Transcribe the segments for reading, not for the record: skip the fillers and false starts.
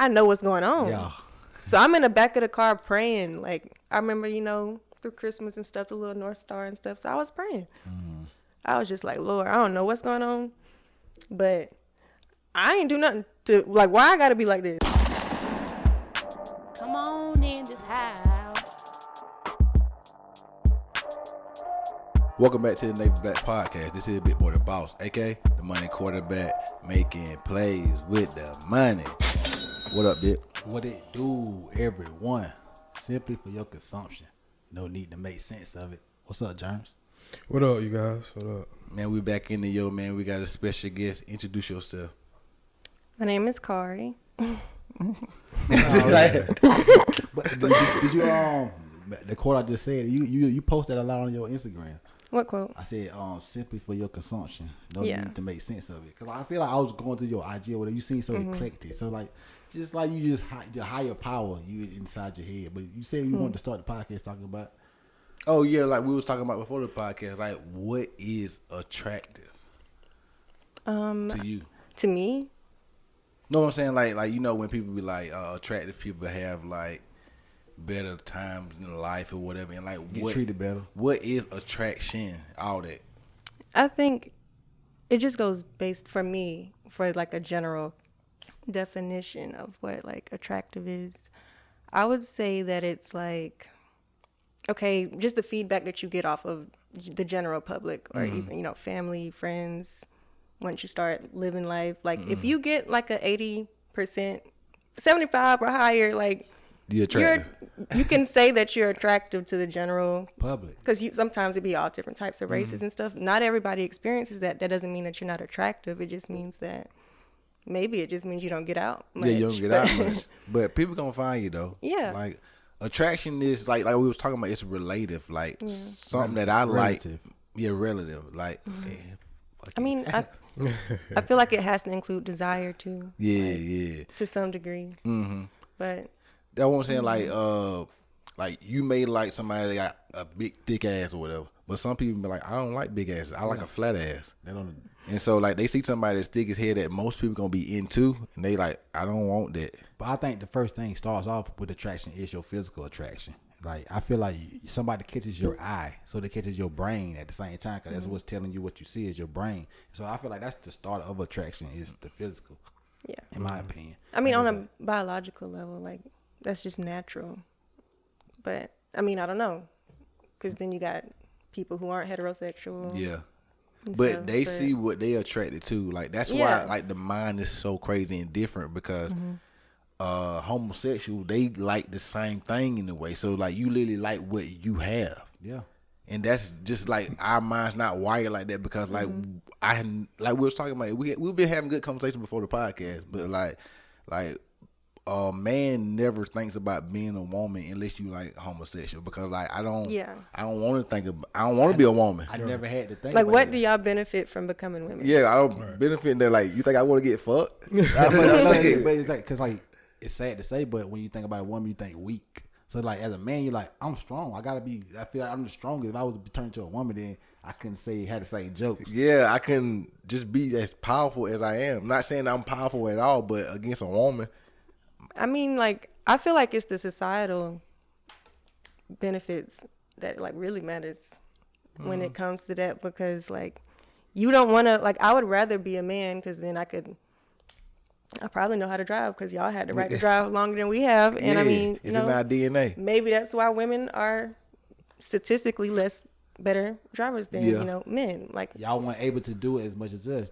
I know what's going on. Yeah. So I'm in the back of the car praying. Like, I remember, through Christmas and stuff, the little North Star and stuff. So I was praying. I was just like, Lord, I don't know what's going on, but I ain't do nothing to, like, why I gotta be like this? Come on in this house. Welcome back to the Nathan Black Podcast. This is Big Boy the Boss, aka the money quarterback, making plays with the money. What up, Big? What it do, everyone? Simply for your consumption. No need to make sense of it. What's up, James? What up, you guys? What up? Man, we back in the man. We got a special guest. Introduce yourself. My name is Karie. But did you the quote I just said, you posted a lot on your Instagram. What quote? I said, simply for your consumption. No Yeah. need to make sense of it. Because I feel like I was going through your IG or whatever. You seem so eclectic. So, like, just like you just your higher power you inside your head. But you said you wanted to start the podcast talking about. Oh, yeah, like we was talking about before the podcast. Like, what is attractive to you? To me? Know what I'm saying? Like when people be like, attractive people have, like, better times in life or whatever, and like Get treated better. What is attraction? All that. I think it just goes based for me for like a general definition of what like attractive is. I would say that it's like, okay, just the feedback that you get off of the general public or even, family, friends, once you start living life. Like if you get like a 80%, 75 or higher, like you can say that you're attractive to the general public, because sometimes it be all different types of races and stuff. Not everybody experiences that. That doesn't mean that you're not attractive. It just means that maybe it just means you don't get out much. Yeah, you don't get out much. But people gonna find you though. Yeah. Like attraction is like we was talking about. It's relative. Like something that I Relative. like. Yeah, relative. Like. I mean, I feel like it has to include desire too. Yeah. To some degree. But. That's what I'm saying. Like you may like somebody that got a big thick ass or whatever, but some people be like, I don't like big asses. I like a flat ass. And so like they see somebody that's thick as hell that most people gonna be into, and they like, I don't want that. But I think the first thing starts off with attraction is your physical attraction. Like I feel like somebody catches your eye, so they catches your brain at the same time, because that's what's telling you what you see is your brain. So I feel like that's the start of attraction is the physical. Yeah. In my opinion. I mean, on a biological level, like. That's just natural. But, I mean, I don't know. Because then you got people who aren't heterosexual. Yeah. But they see what they attracted to. Like, that's why, like, the mind is so crazy and different because homosexual, they like the same thing in a way. So, like, you literally like what you have. Yeah. And that's just, like, our mind's not wired like that because, like, we was talking about, we've been having good conversation before the podcast, but, like, a man never thinks about being a woman unless you like homosexual because like I don't want to be a woman. I never had to think like about what it. do y'all benefit from becoming women? Yeah, I don't benefit in that. Like you think I want to get fucked? But it's like because like it's sad to say, but when you think about a woman, you think weak. So like as a man, you're like I'm strong. I feel like I'm the strongest. If I was to turn to a woman, then I couldn't say had the same jokes. Yeah, I can just be as powerful as I am. Not saying I'm powerful at all, but against a woman. I mean, like, I feel like it's the societal benefits that, like, really matters when it comes to that because, like, you don't want to, like, I would rather be a man because then I probably know how to drive because y'all had the right to drive longer than we have. And, I mean, it's in our DNA. Maybe that's why women are statistically better drivers than, men. Like y'all weren't able to do it as much as us.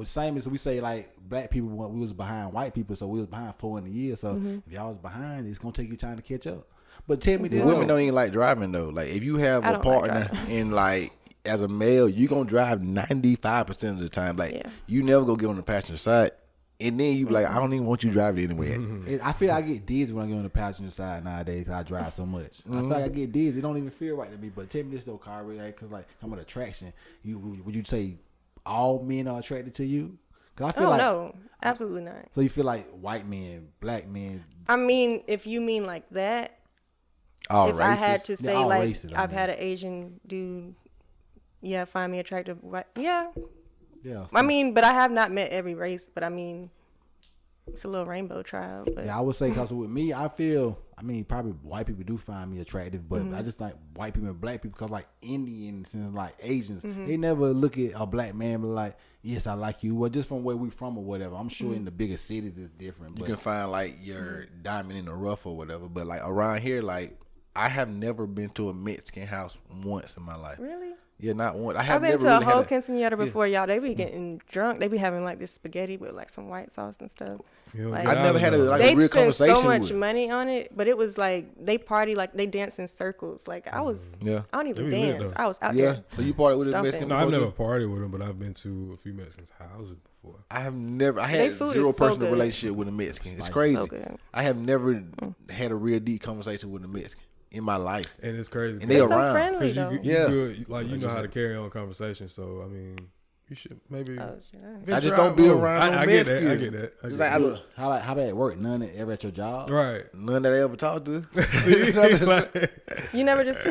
Same as we say like black people when we was behind white people, so we was behind 4 years. So if y'all was behind, it's gonna take you time to catch up. But tell me this: women don't even like driving though. Like if you have a partner and like as a male, you gonna drive 95% of the time. Like you never go get on the passenger side. And then you be like, I don't even want you driving anyway. I feel I get dizzy when I get on the passenger side nowadays because I drive so much. I feel like I get dizzy. It don't even feel right to me. But tell me this though, Karie, because like some of the attraction, would you say all men are attracted to you? Because I feel no, absolutely not. So you feel like white men, black men. I mean, if you mean like that, all if racist. I had to say like racist, I've had an Asian dude, find me attractive. Yeah. I mean, but I have not met every race. But I mean, it's a little rainbow trial. But Yeah, I would say because with me, I feel, I mean, probably white people do find me attractive, but I just think white people and black people, because like Indians and like Asians, they never look at a black man and be like, yes, I like you. Well, just from where we from or whatever. I'm sure in the bigger cities it's different. You But can find like your diamond in the rough or whatever, but like around here, like I have never been to a Mexican house once in my life. really? Yeah, not once. I I've have been never to a really had whole a, quinceañera before, y'all. They be getting drunk. They be having like this spaghetti with like some white sauce and stuff. You don't Like- get I out never of had a there. like They a real spend conversation so much with. money on it, but it was like they party, like they dance in circles. Like I was, Yeah. I don't even They be lit, dance. though. I was out Yeah, there. so you parted with a Stumping. Mexican? No, I've before, never too? partied with them, but I've been to a few Mexicans' houses before. I have never. I They had food zero is so personal good. relationship with a Mexican. It's Like, crazy. So good. I have never had a real deep conversation with a Mexican in my life, And it's crazy. and they They're so around. friendly Because though. Yeah. good, like you know how to carry on conversation. So I mean, you should maybe. Oh, shit. I just venture don't out be more. around no I get that. I Mexicans. get that. I It's get like I that. look, how that work? None ever at your job? Right. none that I ever talked to. See, like, You never just,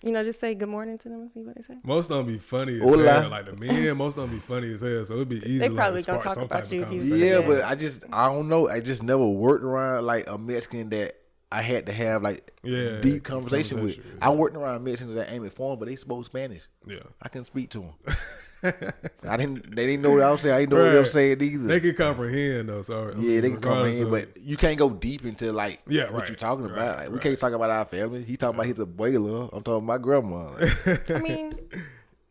just say good morning to them and see what they say. most of them be funny as Hola. hell. Like the men, most of them be funny as hell. So it'd be easy. They like, probably to gonna spark talk some about type you of if you conversation. Yeah, Yeah. but I don't know. I just never worked around like a Mexican that I had to have like Yeah, deep conversation with. conversation, I worked around Mexicans that ain't informed, but they spoke Spanish. Yeah. I couldn't speak to them. They didn't know what I was saying. I didn't know what they were saying either. They can comprehend though. So I Yeah, mean, they can regardless comprehend, of- but you can't go deep into like Yeah, what right, you talking right, about. Like, we right. can't talk about our family. He talking about his abuela. I'm talking about my grandma. Like, I mean,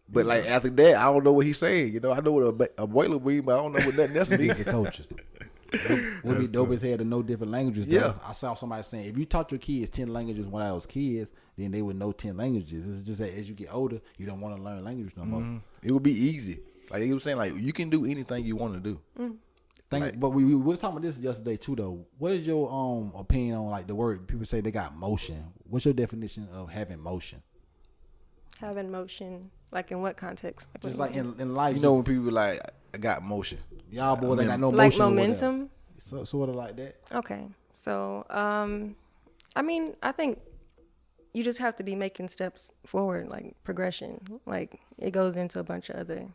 but like after that, I don't know what he's saying. You know, I know what a abuela mean, but I don't know what nothing else means. The coaches. Would be dope as hell to know different languages. Though. Yeah. I saw somebody saying if you taught your kids 10 languages when I was kids, then they would know 10 languages. It's just that as you get older, you don't want to learn languages no more. It would be easy. Like you were saying, like you can do anything you want to do. But we was talking about this yesterday too, though. What is your opinion on like the word people say they got motion? What's your definition of having motion? having motion, like in what context? Just like in life, You know when people like, I got motion. y'all boys ain't got no like motion. or whatever. momentum. So sort of like that. Okay. So, I mean, I think you just have to be making steps forward, like progression. Like it goes into a bunch of other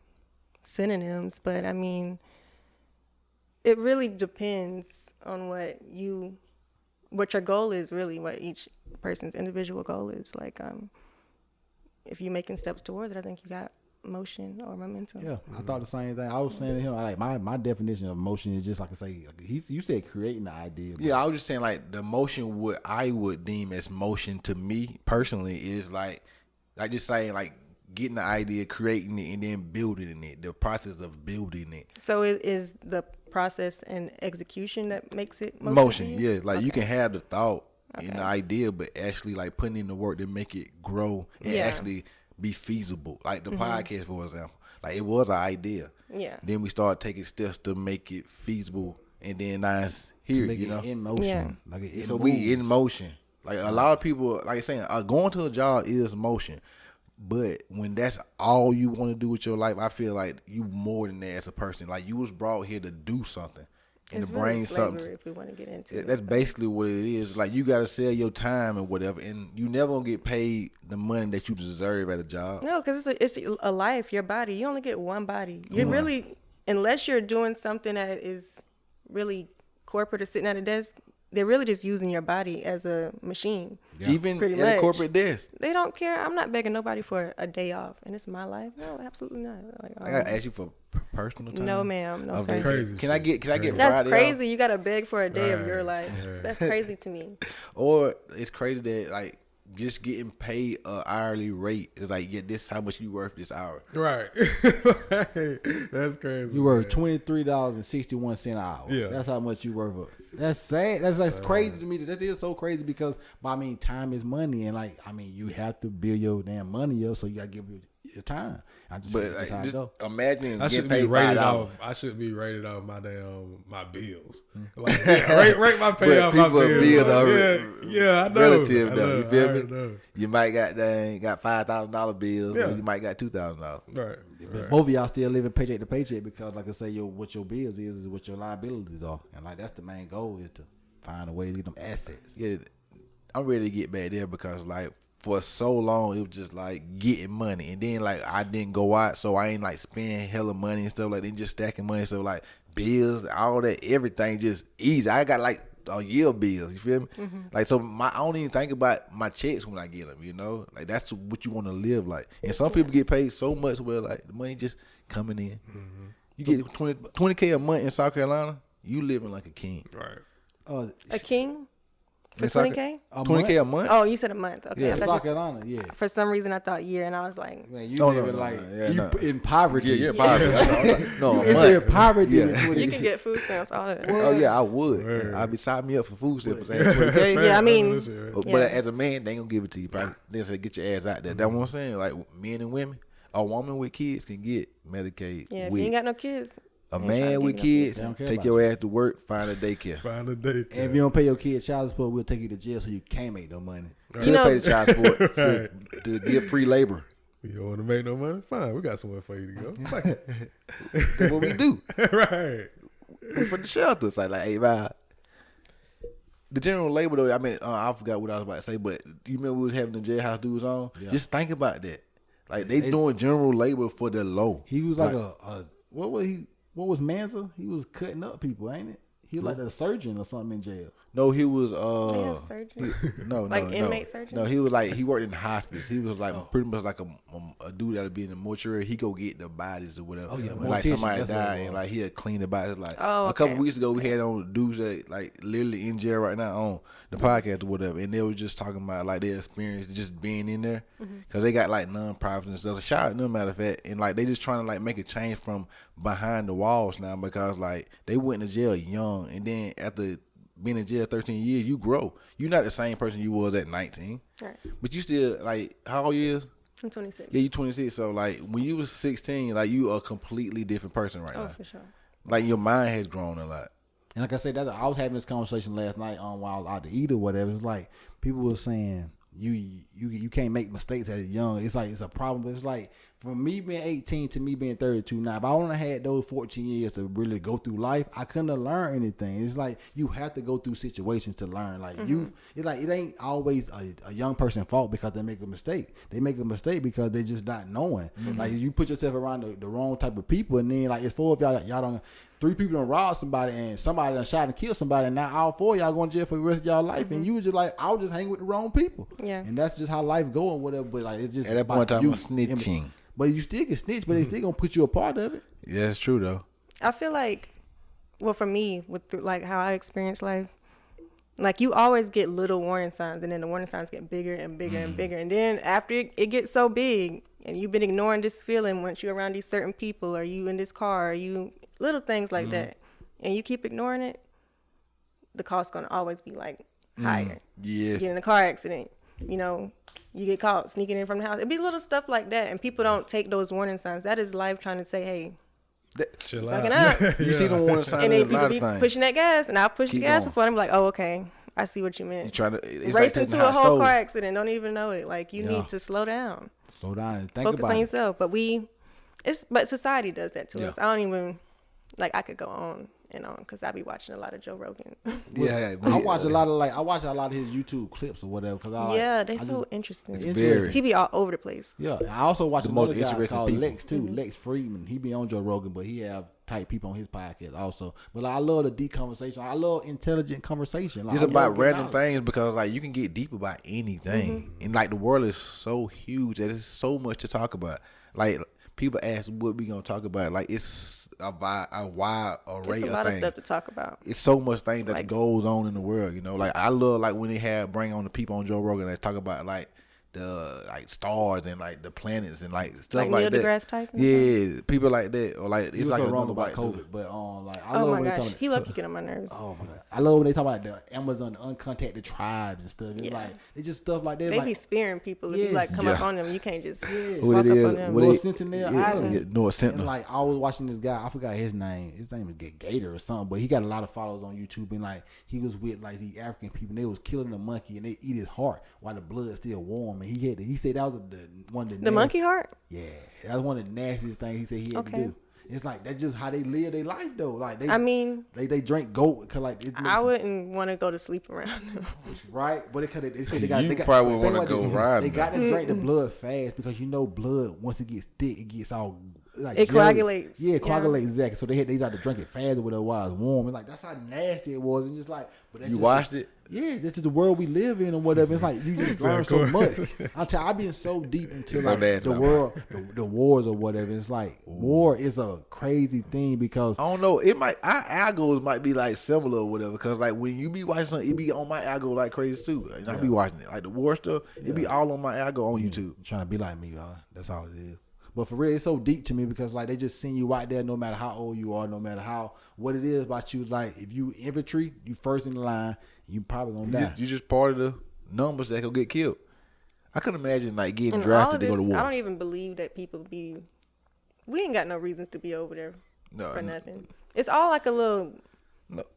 synonyms, but I mean, it really depends on what your goal is, really, what each person's individual goal is. Like, if you're making steps towards it, I think you got motion or momentum. Yeah, I thought the same thing. I was saying to him, like my definition of motion is just like I say. You said creating the idea. But Yeah, I was just saying like the motion, what I would deem as motion to me personally is like just saying like getting the idea, creating it, and then building it. The process of building it. So it is the process and execution that makes it Motion, to you? yeah. Like you Okay. can have the thought and Okay. the idea, but actually like putting in the work to make it grow and Yeah. actually be feasible. Like the podcast, for example. Like it was an idea. Yeah. Then we started taking steps to make it feasible, and then now it's to here. make You it know. in motion. Yeah. Like it So we in moves. motion. Like a lot of people, like I saying, going to a job is motion. But when that's all you want to do with your life, I feel like you more than that as a person. Like you was brought here to do something and It's to bring really something. slavery if we want to get into it. That's basically what it is. Like you got to sell your time and whatever, and you never gonna get paid the money that you deserve at a job. No, because it's a life, your body. You only get one body. You really, unless you're doing something that is really corporate or sitting at a desk, they're really just using your body as a machine. Even Pretty at a much. corporate desk. They don't care. I'm not begging nobody for a day off, and it's my life. No, absolutely not. Like, I gotta ask you for personal time. no, ma'am. No, Okay. sir. Crazy Can I shit. get Crazy. That's Friday crazy. You gotta beg for a day of your Right. life. Yeah. That's crazy to me. off? Or it's crazy that like just getting paid a hourly rate is like, yeah, this is how much you worth this hour. Right. That's crazy. You worth man. $23.61 an hour. Yeah. That's how much you worth. That's sad. That's crazy to me. That is so crazy because, but I mean, time is money, and like, I mean, you have to build your damn money up, so you gotta give your time. I just But think that's like, how it just go. imagine I getting should be paid rated $5. off. I should be rated off my bills. Like, yeah, rate my pay But off my people's bills. bills Like, are yeah, I know. relative I though. know, You feel I me? know. You might got $5,000 bills, Yeah. or you might got $2,000. Right. But both of y'all still living paycheck to paycheck because, like I say, what your bills is what your liabilities are, and like that's the main goal is to find a way to get them assets. Yeah, I'm ready to get back there because like for so long, it was just like getting money, and then like I didn't go out, so I ain't like spend hella money and stuff like that, just stacking money, so like bills, all that, everything just easy. I got like a year bills, you feel me? Like, so I don't even think about my checks when I get them, you know? Like, that's what you want to live like. And some people get paid so much where like the money just coming in. You get 20K a month in South Carolina, you living like a king. Right. A king? For In South 20K? 20K a month? Oh, you said a month. Okay. Yeah. I thought South you Carolina, yeah. for some reason, I thought year, and I was like, Man, you No, living no, like yeah, you no. in poverty. Yeah, poverty. No, a If you're in month. poverty, Yeah. it's what you it can is. get food stamps, all that. Oh yeah, I would. Word. I'd be signing me up for food stamps saying 20K. Yeah, I mean, But Yeah. as a man, they ain't gonna give it to you. Probably they say get your ass out there. That's what I'm saying. Like men and women, a woman with kids can get Medicaid. Yeah, if with you ain't got no kids. a ain't trying man to with give you no kids, They don't care take about your ass to work, find a daycare. Find a date. And if you don't pay your kid child support, we'll take you to jail so you can't make no money. To know- pay the child support, to give free labor. You don't want to make no money? Fine, we got somewhere for you to go. Fuck it. That's what we do. Right. We for the shelter. It's like, hey, man. The general labor though, I mean, I forgot what I was about to say, but you remember we was having the jailhouse dudes on? Yeah. Just think about that. Like they doing general labor for the low. He was like a what was he? What was Manza? He was cutting up people, ain't it? He was like a surgeon or something in jail. No, he was They have surgery. no, Like no, inmate no. surgery? No, he was like he worked in hospice. He was like pretty much like a dude that'd be in the mortuary. He go get the bodies or whatever. Oh, yeah, like mortician, somebody that's what it died was. and like he'll clean the bodies. Like Oh, a couple okay. weeks ago, we had on dudes that like literally in jail right now on the podcast or whatever, and they was just talking about like their experience just being in there because they got like non-profits and stuff. Shout out to them, matter of fact, and like they just trying to like make a change from behind the walls now because like they went to jail young, and then after being in jail 13 years, you grow. You're not the same person you was at 19. Right. But you still, like, how old you is? I'm 26. Yeah, you 26. So, like, when you was 16, like, you a completely different person right Oh, now. for sure. Like, your mind has grown a lot. And like I said, that I was having this conversation last night while I was out to eat or whatever. It's like people were saying you can't make mistakes as young. It's like it's a problem. But it's like from me being 18 to me being 32 now, if I only had those 14 years to really go through life, I couldn't have learned anything. It's like you have to go through situations to learn. Like youth, it's like it ain't always a young person's fault because they make a mistake. They make a mistake because they just not knowing. Like you put yourself around the wrong type of people, and then like it's four of y'all don't. 3 people done robbed somebody and somebody done shot and killed somebody, and now all 4 of y'all going to jail for the rest of y'all life, and you was just like, I'll just hang with the wrong people. Yeah. And that's just how life go and whatever. But like it's just At that point in about time, you. I'm snitching. But you still can snitch, but they still gonna put you a part of it. Yeah, it's true, though. I feel like, well, for me, with like how I experience life, like you always get little warning signs, and then the warning signs get bigger and bigger and bigger, and then after it gets so big, and you've been ignoring this feeling once you're around these certain people, or you in this car, or you little things like that, and you keep ignoring it, the cost gonna always be like higher. Yes. Get in a car accident, you know, you get caught sneaking in from the house. It'd be little stuff like that, and people don't take those warning signs. That is life trying to say, hey, Chill fucking out. up. You see the warning sign And in then a people lot be of things. pushing that gas, and I'll push Keep the gas going. before I'm like, oh, okay, I see what you You meant. trying to, it's like Race taking into a hot whole stove. car accident, don't even know it. Like you Yeah. need to slow down, Slow down and think focus about on it. yourself. But society does that to Yeah. us. I don't even like. I could go on and on because I be watching a lot of Joe Rogan. Yeah, I watch a lot of his YouTube clips or whatever. Cause Yeah, they so interesting. It's very. He be all over the place. Yeah, I also watch The another most guy interesting called people. Lex too. Lex Friedman. He be on Joe Rogan, but he have type people on his podcast also. But like, I love the deep conversation. I love intelligent conversation. Like, Just I love about getting random knowledge. things because like you can get deep about anything, and like the world is so huge that it's so much to talk about. Like people ask what we gonna talk about, like it's a wide array There's a of lot of things. stuff to talk about. It's so much things that Like- goes on in the world, you know. Like I love like when they bring on the people on Joe Rogan that talk about like the like stars and like the planets and like stuff Like like, Neil that. deGrasse Tyson? Yeah, people like that or like He it's was like so wrong another about white COVID, dude. but like I Oh love my when they gosh, talking. he lucky get on my nerves. Oh my god, I love when they talk about the Amazon uncontacted tribes and stuff. It's Yeah. like it's just stuff like that. They like, be spearing people. If Yes. you like come up Yeah. on them, you can't just What walk it up is, on them. what North it- Sentinel yeah, Island. yeah, North And Sentinel. like I was watching this guy, I forgot his name. His name is Gator or something, but he got a lot of followers on YouTube. And like he was with like the African people, and they was killing the monkey, and they eat his heart while the blood's still warm. And he said that was one of the The monkey heart? Yeah, that was one of the nastiest things he said he had to Okay. do. It's like that's just how they live their life though. Like I mean, they drink goat cause like it I wouldn't want to go to sleep around them. right, but they said You probably wouldn't want to go ride. They got to drink the blood fast because you know blood once it gets thick, it gets all like It jelly. coagulates. Yeah, it coagulates exactly. So they got to drink it fast with while it's warm. And like that's how nasty it was. And just like, but that's You just watched it? Yeah, this is the world we live in or whatever. It's like you just learn so much. I've been so deep into like the world, the wars or whatever. It's like war is a crazy thing because I don't know. It might our algos might be like similar or whatever. Cause like when you be watching something, it be on my algo like crazy too. And I be watching it like the war stuff. It be all on my algo on YouTube. Trying to be like me, that's all it is. But for real, it's so deep to me because like they just send you out there no matter how old you are, no matter what it is about you. Like if you infantry, you first in the line, you probably gonna die. You just part of the numbers that could get killed. I can imagine like getting And drafted to go to war. I don't even believe that people be. We ain't got no reasons to be over there for nothing. It's all like a little.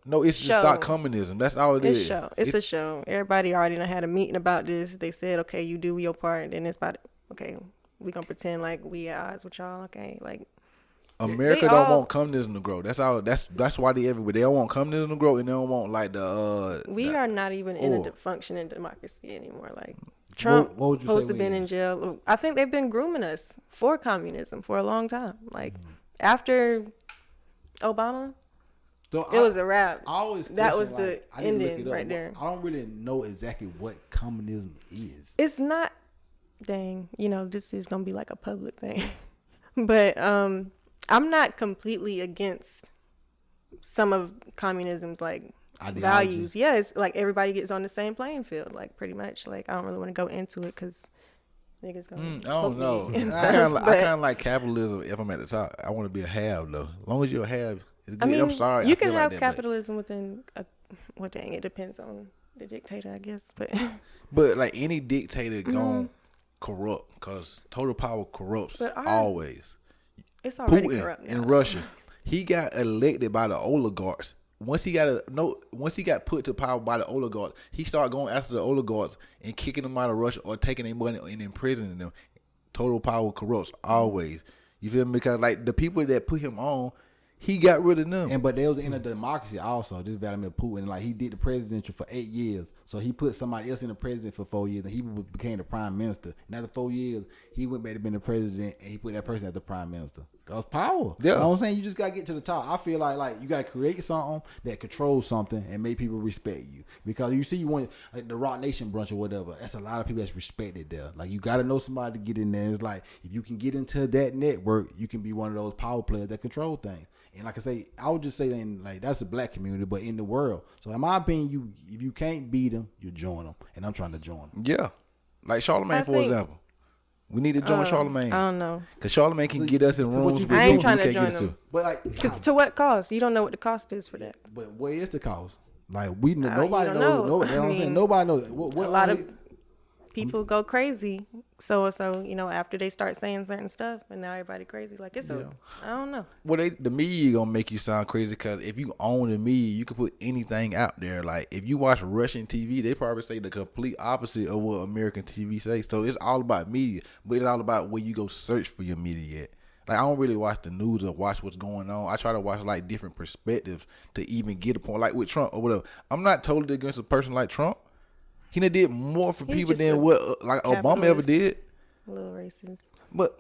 No, it's to stop communism. That's all it is. It's a show. Everybody already done had a meeting about this. They said, okay, you do your part, and then it's about okay. We gonna pretend like we at odds with y'all, okay? Like America don't want communism to grow. That's all. That's why they everywhere. They don't want communism to grow, and they don't want like the. We are not even in a functioning democracy anymore. Like Trump supposed to have been in jail. I think they've been grooming us for communism for a long time. Like after Obama, it was a wrap. That was the ending right there. I don't really know exactly what communism is. It's not. Dang, this is gonna be like a public thing, but I'm not completely against some of communism's like values. Yeah, it's like everybody gets on the same playing field, like pretty much. Like I don't really want to go into it because niggas gonna. I don't know. I kind of like capitalism. If I'm at the top, I want to be a have though. As long as you're a have, it's good. I'm sorry. You can have capitalism within. Well, dang, it depends on the dictator, I guess, but like any dictator gone. Corrupt, because total power corrupts always. It's already Putin corrupt now. in Russia, he got elected by the oligarchs. Once he got put to power by the oligarchs, he started going after the oligarchs and kicking them out of Russia or taking their money and imprisoning them. Total power corrupts always. You feel me? Because like the people that put him on, he got rid of them. But there was in a democracy also. This Vladimir Putin, like he did the presidential for 8 years. So he put somebody else in the president for 4 years, and he became the prime minister. And after 4 years, he went back to being the president, and he put that person as the prime minister. That was power. Yeah. You know what I'm saying? You just got to get to the top. I feel like you got to create something that controls something and make people respect you. Because you see, you want like the Rock Nation brunch or whatever. That's a lot of people that's respected there. Like you got to know somebody to get in there. It's like if you can get into that network, you can be one of those power players that control things. And like I say, I would just say that like that's the black community, but in the world. So in my opinion, if you can't beat them, you join them. And I'm trying to join them. Yeah. Like Charlemagne, for example. We need to join Charlemagne. I don't know. Because Charlemagne can get us in rooms I ain't trying to join them. them. But like, to what cost? You don't know what the cost is for that. But what is the cost? Like nobody knows. Know. Nobody, you know what I'm saying? Nobody knows. What a lot of people go crazy. So after they start saying certain stuff, and now everybody crazy. Like I don't know. Well, the media gonna make you sound crazy because if you own the media, you can put anything out there. Like if you watch Russian TV, they probably say the complete opposite of what American TV say. So it's all about media, but it's all about where you go search for your media at. Like I don't really watch the news or watch what's going on. I try to watch like different perspectives to even get a point. Like with Trump or whatever, I'm not totally against a person like Trump. He did more for people than what like Obama ever did. A little racist, but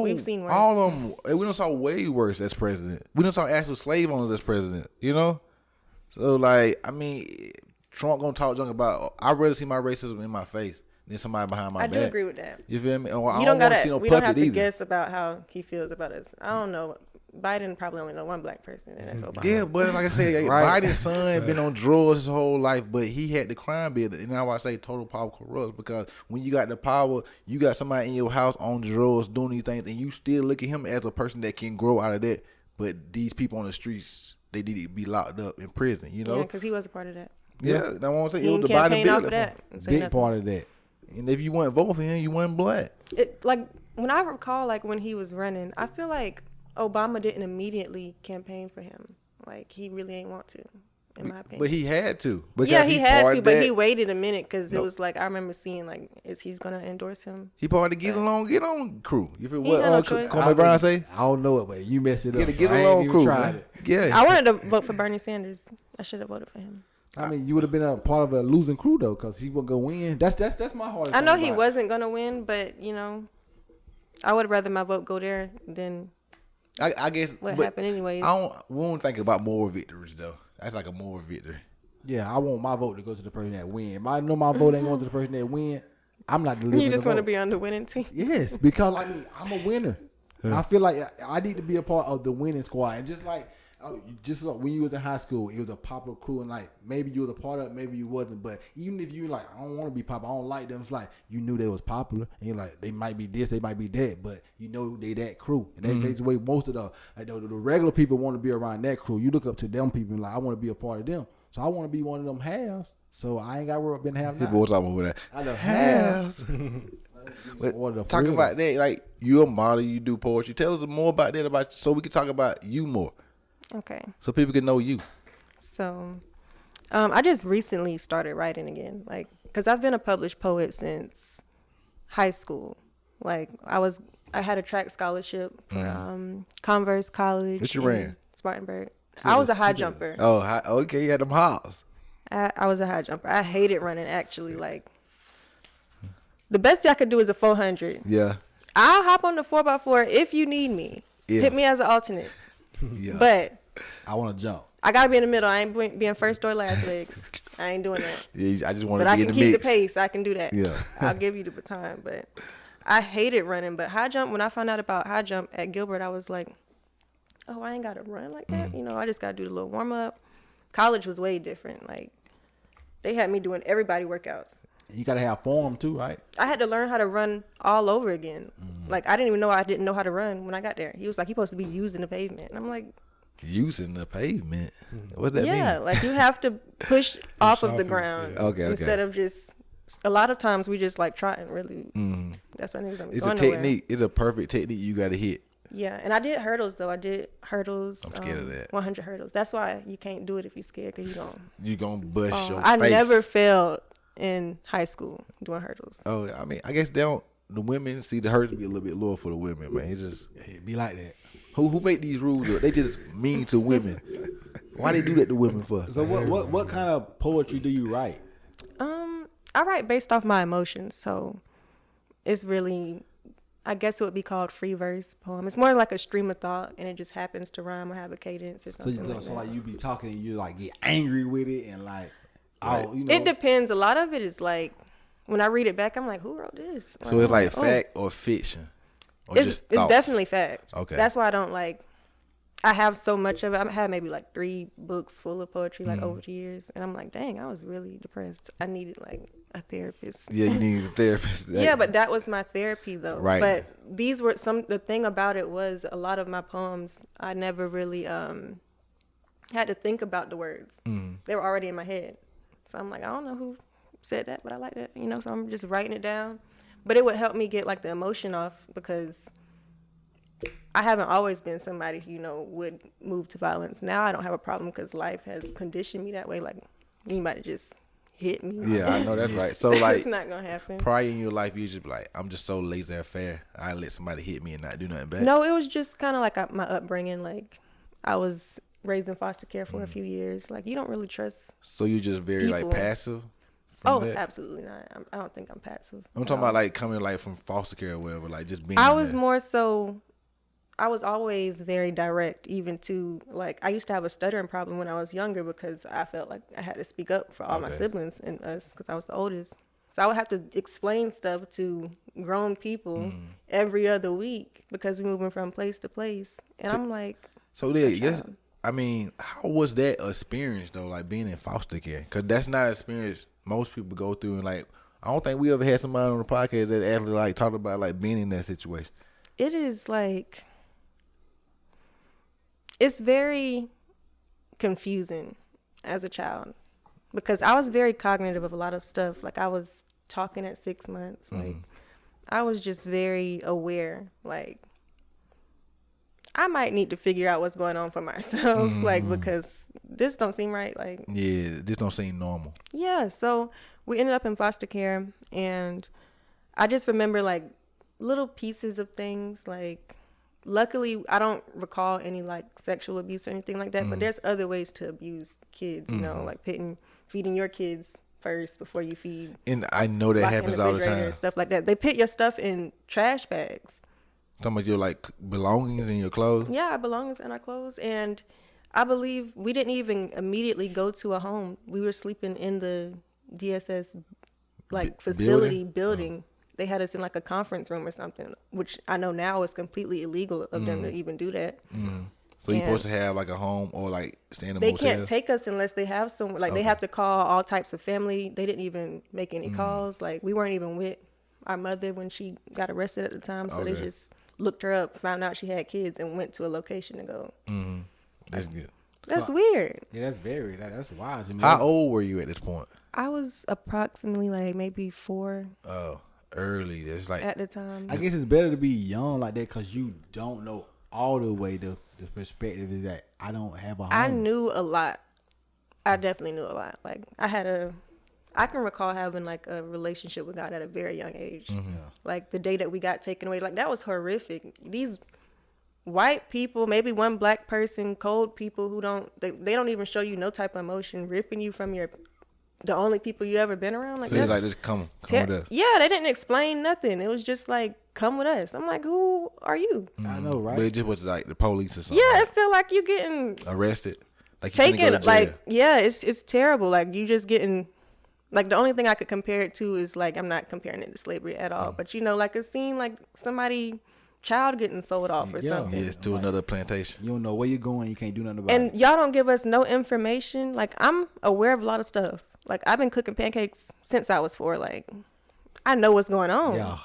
we've seen worse. All of them. We don't saw way worse as president. We don't saw actual slave owners as president. So like I mean, Trump gonna talk junk about. I'd rather see my racism in my face than somebody behind my back. I do agree with that. You feel me? We don't have to guess about how he feels about us. I don't know. Biden probably only know one black person, and that's Obama. Yeah, but like I said, Biden's son been on drugs his whole life, but he had the crime bill. And now I say total power corrupts because when you got the power, you got somebody in your house on drugs doing these things, and you still look at him as a person that can grow out of that. But these people on the streets, they need to be locked up in prison, Yeah, because he was a part of that. Yeah, that's what I'm saying. It was the Biden bill. Big part of that. And if you wouldn't vote for him, you weren't black. Like when I recall, like when he was running, I feel like Obama didn't immediately campaign for him. Like he really ain't want to. in my opinion. But he had to. Yeah, he had part to, of but that- he waited a minute because No. it was like I remember seeing like, is he's gonna endorse him? He part of the get on crew. You feel He what? ain't got no choice. Kwame Brown say? I don't know it, but you messed it up. Get I ain't along even crew. tried Man. it. Yeah. I wanted to vote for Bernie Sanders. I should have voted for him. I mean, you would have been a part of a losing crew though, because he wasn't gonna win. That's my hardest. I know thing he about it. wasn't gonna win, but you know, I would rather my vote go there than I guess what but happened anyways. we don't think about moral victories though. That's like a moral victory. Yeah, I want my vote to go to the person that win. If I know my vote ain't going to the person that win, I'm not delivering. You just want to be on the winning team. Yes, because I mean I'm a winner. I feel like I need to be a part of the winning squad, and just like when you was in high school, it was a popular crew, and like maybe you was a part of it, maybe you wasn't. But even if you like, I don't want to be popular, I don't like them. It's like you knew they was popular, and you're like they might be this, they might be that, but you know they that crew, and that's the way most of the regular people want to be around that crew. You look up to them people, and like I want to be a part of them, so I want to be one of them halves. So I ain't got to worry about being half. His voice all over that. I know Halves. But talk about that, like you're a model, you do poetry. Tell us more about that, so we can talk about you more, Okay. so people can know you. So, I just recently started writing again, like, cause I've been a published poet since high school. Like, I had a track scholarship for Converse College. What you in ran? Spartanburg. I was a high jumper. Oh, okay, you had them hops. I was a high jumper. I hated running actually. Like, the best I could do is a 400. Yeah, I'll hop on the 4x4 if you need me. Yeah. Hit me as an alternate. yeah. But I want to jump. I gotta be in the middle. I ain't being first or last leg. I ain't doing that. Yeah, I just want But to I be in can the keep mix. the pace. I can do that. Yeah. I'll give you the baton. But I hated running. But high jump, when I found out about high jump at Gilbert, I was like, oh, I ain't got to run like that. You know, I just got to do the little warm up. College was way different. Like, they had me doing everybody workouts. You got to have form too, right? I had to learn how to run all over again. Like, I didn't even know I didn't know how to run when I got there. He was like, you're supposed to be using the pavement. And I'm like, Using the pavement. What that yeah, mean? like you have to push off of off the of- ground yeah. Okay. instead of just. A lot of times we just like trotting. Really, that's why niggas don't It's go a nowhere. technique. It's a perfect technique you got to hit. Yeah, and I did hurdles though. I did hurdles. I'm scared of that. 100 hurdles. That's why you can't do it if you're scared, cause you don't. You gonna bust your I face. never failed in high school doing hurdles. Oh, I mean, I guess they don't. The women see the hurdles be a little bit lower for the women, man. It's just It be like that. who make these rules up? They just mean to women. Why they do that to women for? So what kind of poetry do you write? I write based off my emotions, so it's really, I guess it would be called free verse poem. It's more like a stream of thought, and it just happens to rhyme or have a cadence or So, something like that. like you be talking and you like get angry with it and like, Right. oh, you know. It depends. A lot of it is like, when I read it back, I'm like, who wrote this? So it's like oh. fact or fiction, or It's just thoughts? definitely fact. Okay. That's why I don't like. I have so much of it. I've had maybe like 3 books full of poetry like over the years, and I'm like, dang, I was really depressed. I needed like a therapist. Yeah, you need a therapist. Yeah, but that was my therapy though. Right. But these were the thing about it was a lot of my poems, I never really had to think about the words. They were already in my head. So I'm like, I don't know who said that, but I like that, you know, so I'm just writing it down. But it would help me get like the emotion off, because I haven't always been somebody who, you know, would move to violence. Now I don't have a problem because life has conditioned me that way. Like, you might just hit me. Yeah, I know that's right. So like, it's not gonna happen. prior in your life, you just be like, I'm just so laissez-faire. I let somebody hit me and not do nothing back. No, it was just kind of like my upbringing. Like, I was raised in foster care for a few years. Like, you don't really trust. So you just very like People. passive. From Oh, that? absolutely not. I don't think I'm passive. I'm talking about like coming like from foster care or whatever, like just being. I was there. more so. I was always very direct, even to like, I used to have a stuttering problem when I was younger because I felt like I had to speak up for all my Okay. siblings and us because I was the oldest. So I would have to explain stuff to grown people every other week because we're moving from place to place. And I'm like, So there, a yes. child. I mean, how was that experience though? Like being in foster care, because that's not an experience most people go through. And like, I don't think we ever had somebody on the podcast that actually like talked about like being in that situation. it is like, it's very confusing as a child because I was very cognitive of a lot of stuff. Like, I was talking at 6 months. Like, I was just very aware. Like, I might need to figure out what's going on for myself, like, because this don't seem right. Like, Yeah, this don't seem normal. yeah. So we ended up in foster care, and I just remember like little pieces of things. Like, luckily, I don't recall any like sexual abuse or anything like that. But there's other ways to abuse kids. You know, like feeding your kids first before you feed. And I know that locking happens the all the refrigerator time. and stuff like that. They put your stuff in trash bags. Talking about your like belongings and your clothes. Yeah, our belongings and our clothes. And I believe we didn't even immediately go to a home. We were sleeping in the DSS like facility building. They had us in like a conference room or something, which I know now is completely illegal of them to even do that. So you're And supposed to have like a home or like stay in a they motel. can't take us unless they have someone. Like, they have to call all types of family. They didn't even make any calls. Like, we weren't even with our mother when she got arrested at the time. So they Okay. just looked her up, found out she had kids, and went to a location to go. That's good. That's weird. Yeah, that's wild to me. How old were you at this point? I was approximately like maybe 4 Oh, early. That's like at the time. I guess it's better to be young like that because you don't know all the way the perspective is that I don't have a home. I knew a lot. I definitely knew a lot. Like, I can recall having like a relationship with God at a very young age. Like, the day that we got taken away, like, that was horrific. These white people, maybe one black person, cold people who they don't even show you no type of emotion, ripping you from the only people you ever been around. Like, so it's that's like just come with us. yeah, they didn't explain nothing. It was just like, come with us. I'm like, who are you? I know, right? But it just was like the police or something. Yeah, it felt like you getting Arrested. Like you finna taken. go to Like, jail. yeah, it's terrible. Like, you just getting. Like, the only thing I could compare it to is, like, I'm not comparing it to slavery at all, but, you know, like a scene like somebody child getting sold off or Yeah. something. Yes, to another plantation. You don't know where you're going. You can't do nothing about And it. y'all don't give us no information. Like, I'm aware of a lot of stuff. Like, I've been cooking pancakes since I was 4. Like, I know what's going on. Yeah.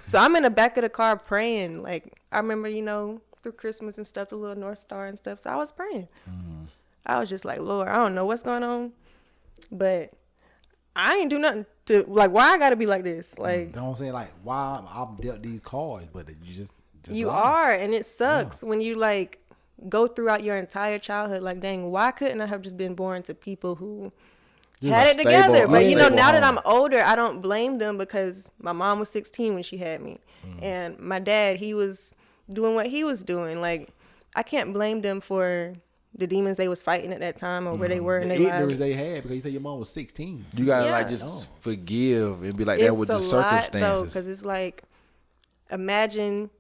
So I'm in the back of the car praying. Like, I remember, you know, through Christmas and stuff, the little North Star and stuff. So I was praying. I was just like, Lord, I don't know what's going on, but I ain't do nothing to, like, why I gotta be like this? Like, Don't say like why I'm dealt these cards, but you just you lie. are, and it sucks when you like go throughout your entire childhood. Like, dang, why couldn't I have just been born to people who had it a together? stable- But you know, unstable now that home. I'm older, I don't blame them because my mom was 16 when she had me, and my dad, he was doing what he was doing. Like, I can't blame them for the demons they was fighting at that time or where they were in The their ignorance lives. they had because you said your mom was 16. You gotta Yeah. like just forgive and be like It's that with a the lot though, circumstances. because it's like, imagine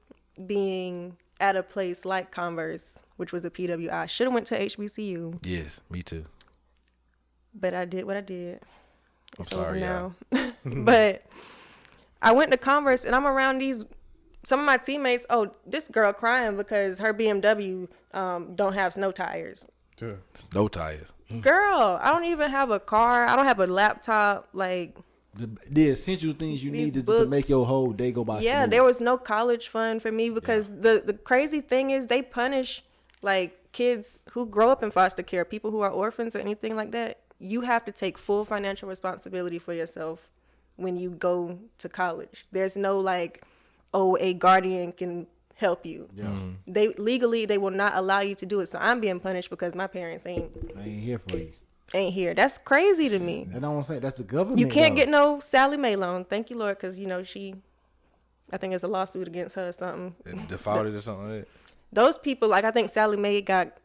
being at a place like Converse, which was a PWI. Should have went to HBCU, Yes, me too. but I did what I did. I'm It's over sorry, y'all. now. But I went to Converse and I'm around some of my teammates. Oh, this girl crying because her BMW don't have snow tires. Sure. No tires. Girl, I don't even have a car. I don't have a laptop. Like, The essential things you These need to books. make your whole day go by. yeah, smooth. there was no college fund for me because the crazy thing is they punish like kids who grow up in foster care, people who are orphans or anything like that. You have to take full financial responsibility for yourself when you go to college. There's no like, oh, a guardian can help you. Yeah. They legally they will not allow you to do it. So I'm being punished because my parents ain't I ain't here for you. here. That's crazy to me. That's what I'm saying. That's the government. You can't though. get no Sally Mae loan. Thank you, Lord, because you know I think it's a lawsuit against her or something. It defaulted or something like that. Those people, like I think Sally Mae got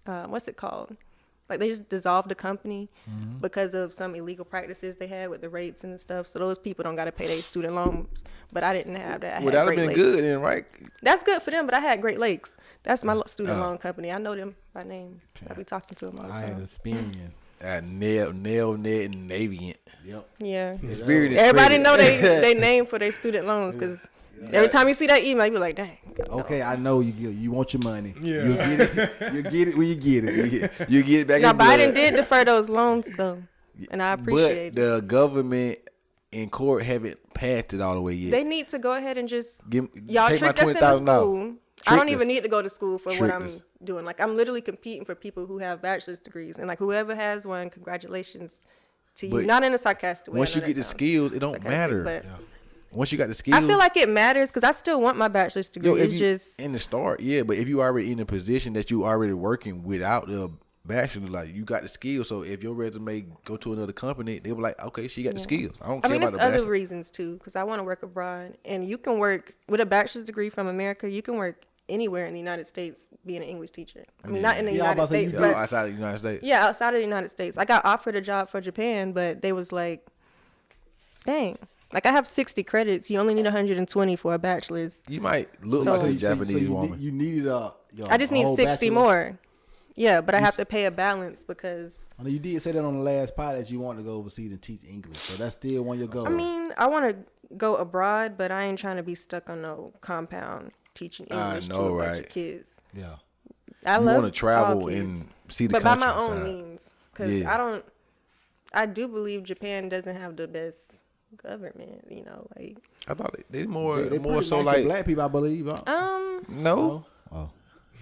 what's it called? Like they just dissolved the company because of some illegal practices they had with the rates and stuff. So those people don't got to pay their student loans. But I didn't have that. I Well, had that'd have Great been Lakes. good then, right? That's good for them, but I had Great Lakes. That's my student loan company. I know them by name. I be talking to them all the I had time. experience. Nail net and Navient. Yep. Yeah. Spirit is Everybody credit. know they name for their student loans because every time you see that email, you be like, dang. Okay, I know you want your money. Yeah. You get it. You get it when you get it. You get it back Now in blood. Biden did defer those loans though, and I appreciate But it. the government in court haven't passed it all the way yet. They need to go ahead and just Give, y'all take my tricked us into $20,000. school. I don't Tricked even us. need to go to school for what Tricked I'm us. doing. Like I'm literally competing for people who have bachelor's degrees, and like whoever has one, congratulations to you. But Not in a sarcastic way. I Once know you get that the sounds skills, it don't sarcastic, matter. but once you got the skills, I feel like it matters because I still want my bachelor's degree. if It's you just in the start, yeah. But if you already in a position that you already working without the bachelor, like you got the skills. So if your resume go to another company, they were like, okay, she got the skills. I don't care about there's the other bachelor. reasons too because I want to work abroad, and you can work with a bachelor's degree from America. You can work anywhere in the United States being an English teacher. I mean, not in the United States, Yeah, but outside of the United States. yeah, outside of the United States. I got offered a job for Japan, but they was like, dang. Like, I have 60 credits. You only need 120 for a bachelor's. You might look So- like a Japanese woman. You needed I just need 60 more. Yeah, but I have to pay a balance because, I know you did say that on the last pod that you want to go overseas and teach English. So that's still one of your goals. I mean, I want to go abroad, but I ain't trying to be stuck on no compound teaching English to a bunch right? of kids. yeah. I You love want to travel all kids, and see the but by country. my own means, because Yeah. I do believe Japan doesn't have the best government. You know, like I thought they more They more pretty so nice to like black people, I believe. Huh? no. Oh.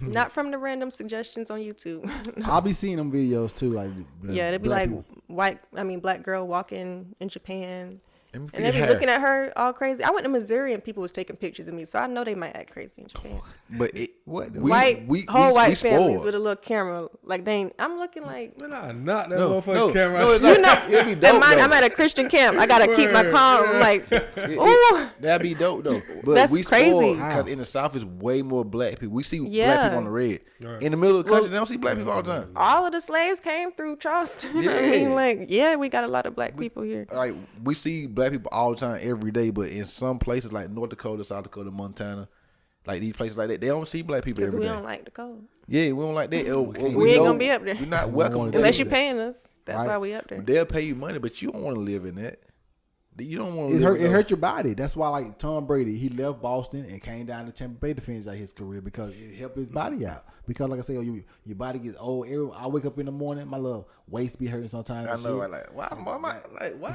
not from the random suggestions on YouTube. I'll be seeing them videos too. Like Yeah, it'd be black like people. black girl walking in Japan. Let me And they be figure looking at her all crazy. I went to Missouri and people was taking pictures of me, so I know they might act crazy in Japan. But it, What? White we families spoiled. with a little camera, like they ain't. I'm looking like. Man, I knocked that No, motherfucking camera. no, it's You not. know, It'd be dope, and mine, though. I'm at a Christian camp. I gotta keep my calm. Like, ooh, That'd be dope though. But That's we crazy. because in the South is way more black people. We see black Yeah. people on the red. Right. In the middle of the country, they don't see black people all the time. all of the slaves came through Charleston. I Yeah. mean, like, yeah, we got a lot of black people here. Like we see black people all the time, every day. But in some places like North Dakota, South Dakota, Montana, like these places like that, they don't see black people Because every we day. don't like the cold. Yeah, we don't like that. We ain't gonna be up there. We're not welcome. Unless you paying us. That's Right. why we up there. They'll pay you money, but you don't want to live in that. You don't want to. It hurt your body. That's why, like Tom Brady, he left Boston and came down to Tampa Bay to finish out his career because it helped his body out. Because, like I said, your body gets old. I wake up in the morning, my little waist be hurting sometimes. I and know, shit. like why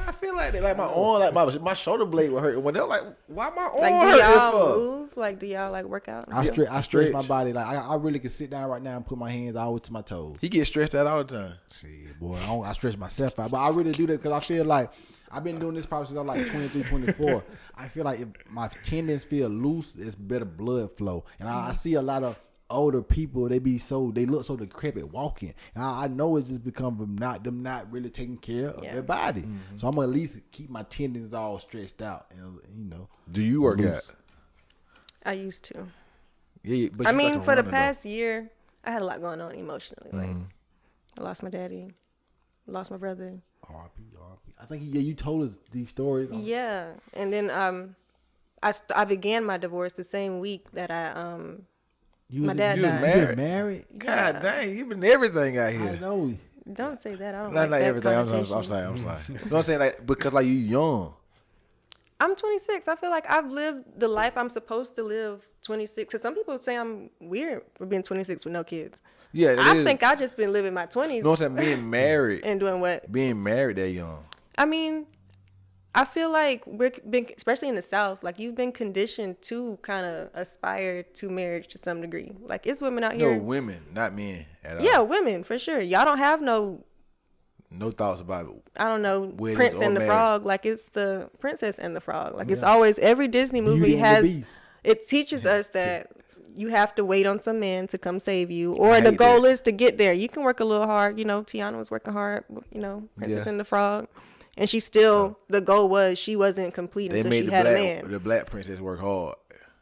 I feel like that? Like my arm, like my shoulder blade would hurt. When they're like, why my arm Like, do hurting y'all for? move? Like, do y'all like work out? I stretch stretch. my body. Like I really could sit down right now and put my hands all the way to my toes. He gets stressed out all the time. Shit, boy, I stretch myself out. But I really do that because I feel like I've been doing this probably since I was like 23, 24. I feel like if my tendons feel loose, it's better blood flow. And I see a lot of older people, they look so decrepit walking. And I know it's just become from them not really taking care of their body. Mm-hmm. So I'm gonna at least keep my tendons all stretched out. And, you know. Do you work Loose. out? I used to. Yeah, but I you mean, like a for the runner, past year, I had a lot going on emotionally. Like, Mm-hmm. I lost my daddy, lost my brother. R.I.P. I think you told us these stories. Yeah, and then I began my divorce the same week that my dad you was died. married? You're married? God dang, you've been everything out I here. know. Don't say that. I don't Not like that everything. I'm connotation. sorry. You know what I'm saying? Like because like you young. I'm 26. I feel like I've lived the life I'm supposed to live. 26. Cause some people say I'm weird for being 26 with no kids. Yeah, I think I just been living my 20s. You know what I'm saying? Being married, and doing what? being married that young. I mean, I feel like especially in the South, like you've been conditioned to kind of aspire to marriage to some degree. Like it's women out No, here. women, not men at all. Yeah, women for sure. Y'all don't have no, No thoughts about it. I don't know, Weddings Prince or and the marriage. Frog. Like it's the Princess and the Frog. Like it's always every Disney movie Beauty and the has. Beast. It teaches us that you have to wait on some man to come save you, or I the hate goal that. is to get there. You can work a little hard. You know, Tiana was working hard. You know, Princess Yeah. and the Frog, and she still the goal was she wasn't complete They until made she had a man. the black princess work hard.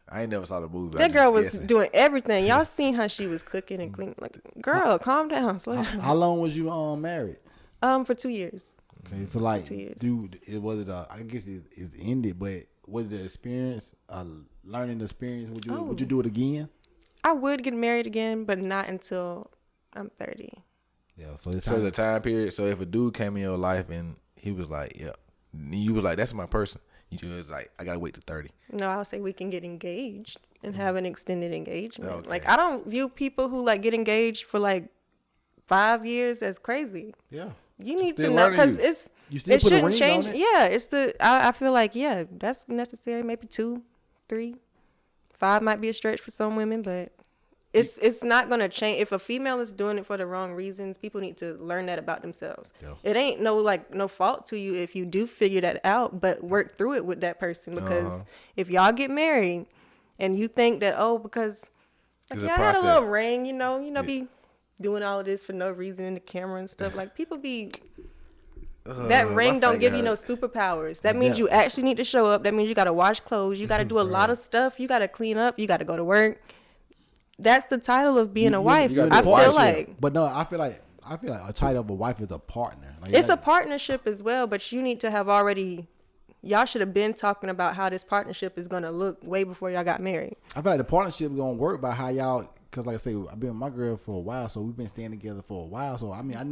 I ain't never saw the movie. I That just girl was guessing. doing everything. Y'all seen how she was cooking and cleaning. Like, girl, calm down, slow down. How long was you married? For 2 years. Okay, so like, 2 years. dude, I guess it's ended, but was the experience, learning experience? Would you do it again? I would get married again, but not until I'm 30. Yeah. So it's So the time period. So if a dude came in your life and he was like, "Yeah," you was like, "That's my person." You was like, "I gotta wait to 30." No, I would say we can get engaged and have an extended engagement. Okay. Like, I don't view people who like get engaged for like 5 years as crazy. yeah. You need Still to know learning because you. You still it put a shouldn't ring change. on it? Yeah, it's I feel like that's necessary. Maybe 2, 3, 5 might be a stretch for some women, but It's not gonna change. If a female is doing it for the wrong reasons, people need to learn that about themselves. Yeah. It ain't no fault to you if you do figure that out, but work through it with that person, because if y'all get married and you think that because It's like, a I had a process. little ring, be doing all of this for no reason in the camera and stuff, like people be. That ring don't give you no superpowers. That means you actually need to show up. That means you got to wash clothes. You got to do a lot of stuff. You got to clean up. You got to go to work. That's the title of being a wife. you I feel like. But no, I feel like a title of a wife is a partner. Like, It's a partnership as well, but you need to have already. Y'all should have been talking about how this partnership is going to look way before y'all got married. I feel like the partnership is gonna work by how y'all. Cause like I say, I've been with my girl for a while, so we've been staying together for a while. So I mean, I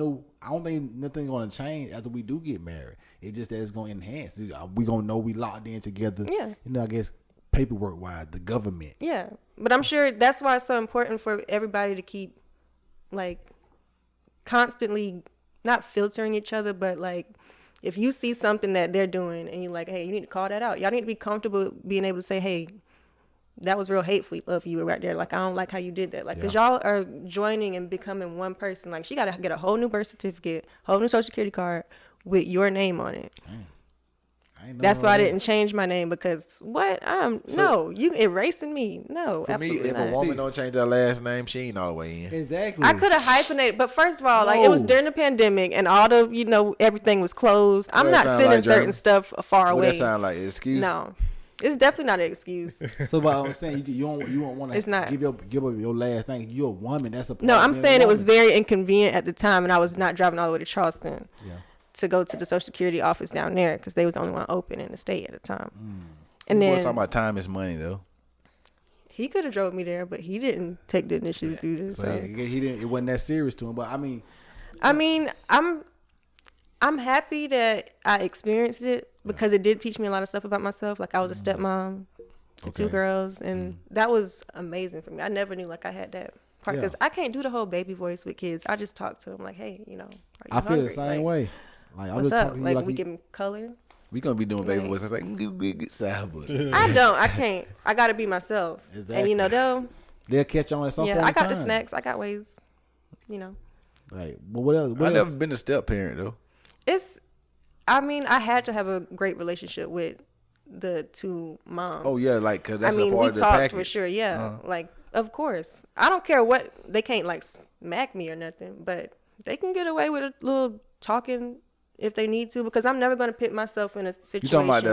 don't think nothing's gonna change after we do get married. It's just that it's gonna enhance. We gonna know we locked in together. Yeah. I guess paperwork wise, the government. Yeah, but I'm sure that's why it's so important for everybody to keep, like, constantly not filtering each other, but like, if you see something that they're doing and you're like, hey, you need to call that out. Y'all need to be comfortable being able to say, hey, that was real hateful of you right there. Like, I don't like how you did that. Like, because y'all are joining and becoming one person. Like, she got to get a whole new birth certificate, whole new social security card with your name on it. That's why I didn't change my name, because no, you erasing me. No, For me, absolutely if not. a woman don't change her last name, she ain't all the way in. Exactly. I could have hyphenated, but first of all, like, it was during the pandemic and all the, everything was closed. I'm not sound sending like, certain Jeremy? stuff far What away. that sound like? Excuse? No, it's definitely not an excuse. So, but I'm saying you don't want It's not. to give up your last name. You're a woman. That's a part No, of I'm being a saying it was woman. very inconvenient at the time, and I was not driving all the way to Charleston Yeah. to go to the Social Security office down there, because they was the only one open in the state at the time. And We're then talking about time is money, though. he could have drove me there, but he didn't take the initiative to do this. So So. he didn't. It wasn't that serious to him. But I mean, I'm happy that I experienced it, because it did teach me a lot of stuff about myself. Like, I was a stepmom to two girls, and that was amazing for me. I never knew, like, I had that part, because I can't do the whole baby voice with kids. I just talk to them like, hey, are you I feel hungry? the same Like, way. Like, I'm What's just up? talking to you Like, we you- give them color. We gonna be doing baby Right. voices like get Salva. I can't. I got to be myself. Exactly. And, they'll catch on at some point. I in got the time. snacks. I got ways, Like, but what else? I've What never else? been a step parent though. I had to have a great relationship with the two moms. Oh yeah, like because that's I mean, a part we of the talked package. for sure. Yeah, like, of course. I don't care what, they can't like smack me or nothing, but they can get away with a little talking if they need to, because I'm never going to put myself in a situation. You talking about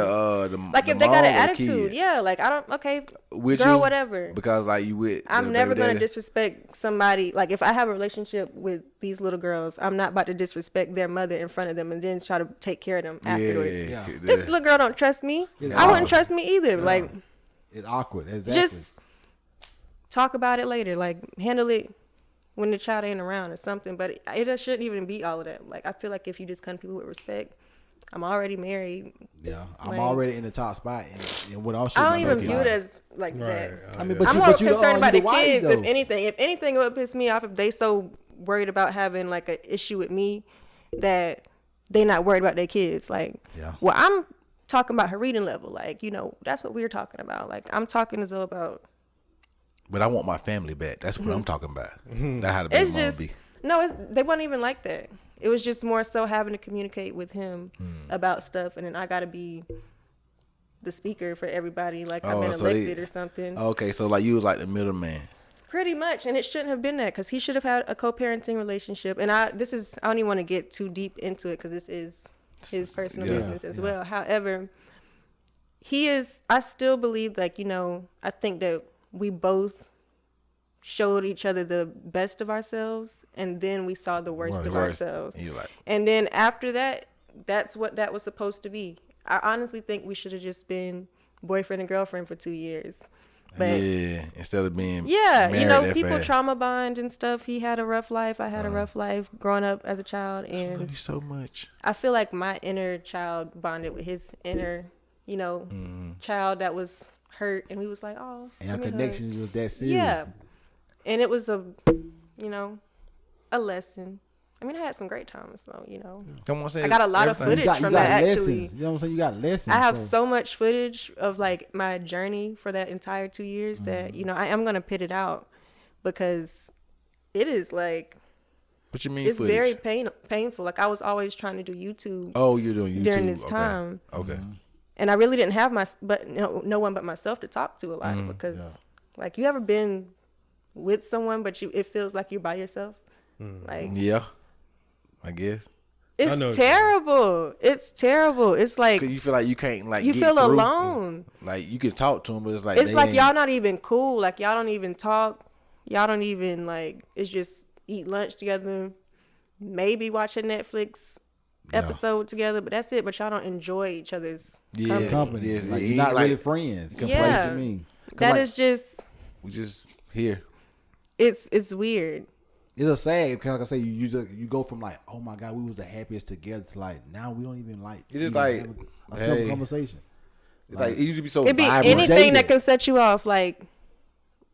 the like, the if they got an mom or the attitude, kid? yeah, like, I don't, okay, With girl, you? whatever. Because like you with I'm the never baby going to daddy? disrespect somebody. Like, if I have a relationship with these little girls, I'm not about to disrespect their mother in front of them and then try to take care of them afterwards. Yeah. This little girl don't trust me. It's I wouldn't awkward. trust me either. Like, It's awkward. Exactly. just talk about it later. Like, handle it when the child ain't around or something. But it shouldn't even be all of that. Like, I feel like if you just come to people with respect, I'm already married. Yeah, I'm Like, already in the top spot, and what else? I don't even view it as like Right. that. I mean, yeah. but I'm you, more but you concerned about the wife, kids. though. If anything, it would piss me off if they so worried about having like an issue with me that they not worried about their kids. Like, Yeah. well, I'm talking about her reading level. Like, that's what we're talking about. Like, I'm talking as though about. But I want my family back. That's what I'm talking about. That's how the baby It's mom just be. no. They weren't even like that. It was just more so having to communicate with him about stuff, and then I got to be the speaker for everybody. Like, I've been so they- elected or something. Okay, so like you was like the middleman. Pretty much, and it shouldn't have been that, because he should have had a co-parenting relationship. And I don't even want to get too deep into it, because this is his personal Yeah. business as well. However, I still believe, like, I think that we both showed each other the best of ourselves, and then we saw the worst of ourselves. And you like, And then after that, that's what that was supposed to be. I honestly think we should have just been boyfriend and girlfriend for 2 years. But yeah, instead of being yeah, married that people fast. trauma bond and stuff. He had a rough life. I had a rough life growing up as a child. I love And you so much. I feel like my inner child bonded with his inner, child that was hurt. And we was like, oh. And our let me hug. connections was that serious. Yeah. And it was a lesson. I mean, I had some great times, though, Come on, say I got a lot of everything. footage from that, lessons. actually. You know what I'm saying? You got lessons. I have so much footage of, like, my journey for that entire 2 years that, I am going to put it out. because it is like What you mean? it's footage? very painful. Like I was always trying to do YouTube Oh, you're doing YouTube during this Okay. time, Okay. and I really didn't have no one but myself to talk to a lot because like you ever been with someone but it feels like you're by yourself. Like Yeah. I guess. I know it's what you terrible. It's terrible. It's like 'Cause you feel like you can't like you get feel through. alone. Like you can talk to them, but it's like It's they like ain't- y'all not even cool. Like y'all don't even talk. Y'all don't even like. It's just eat lunch together. Maybe watch a Netflix episode together, but that's it. But y'all don't enjoy each other's company. Company. Yes, Like it you're not ain't really like friends. Yeah. To me. That like- is just. we just here. It's weird. It's a sad because, like I say, you go from like, oh my God, we was the happiest together to like now we don't even like. It's just even like, have a hey. simple conversation. It's like it used to be so It'd be vibrant. anything Jaded. that can set you off. Like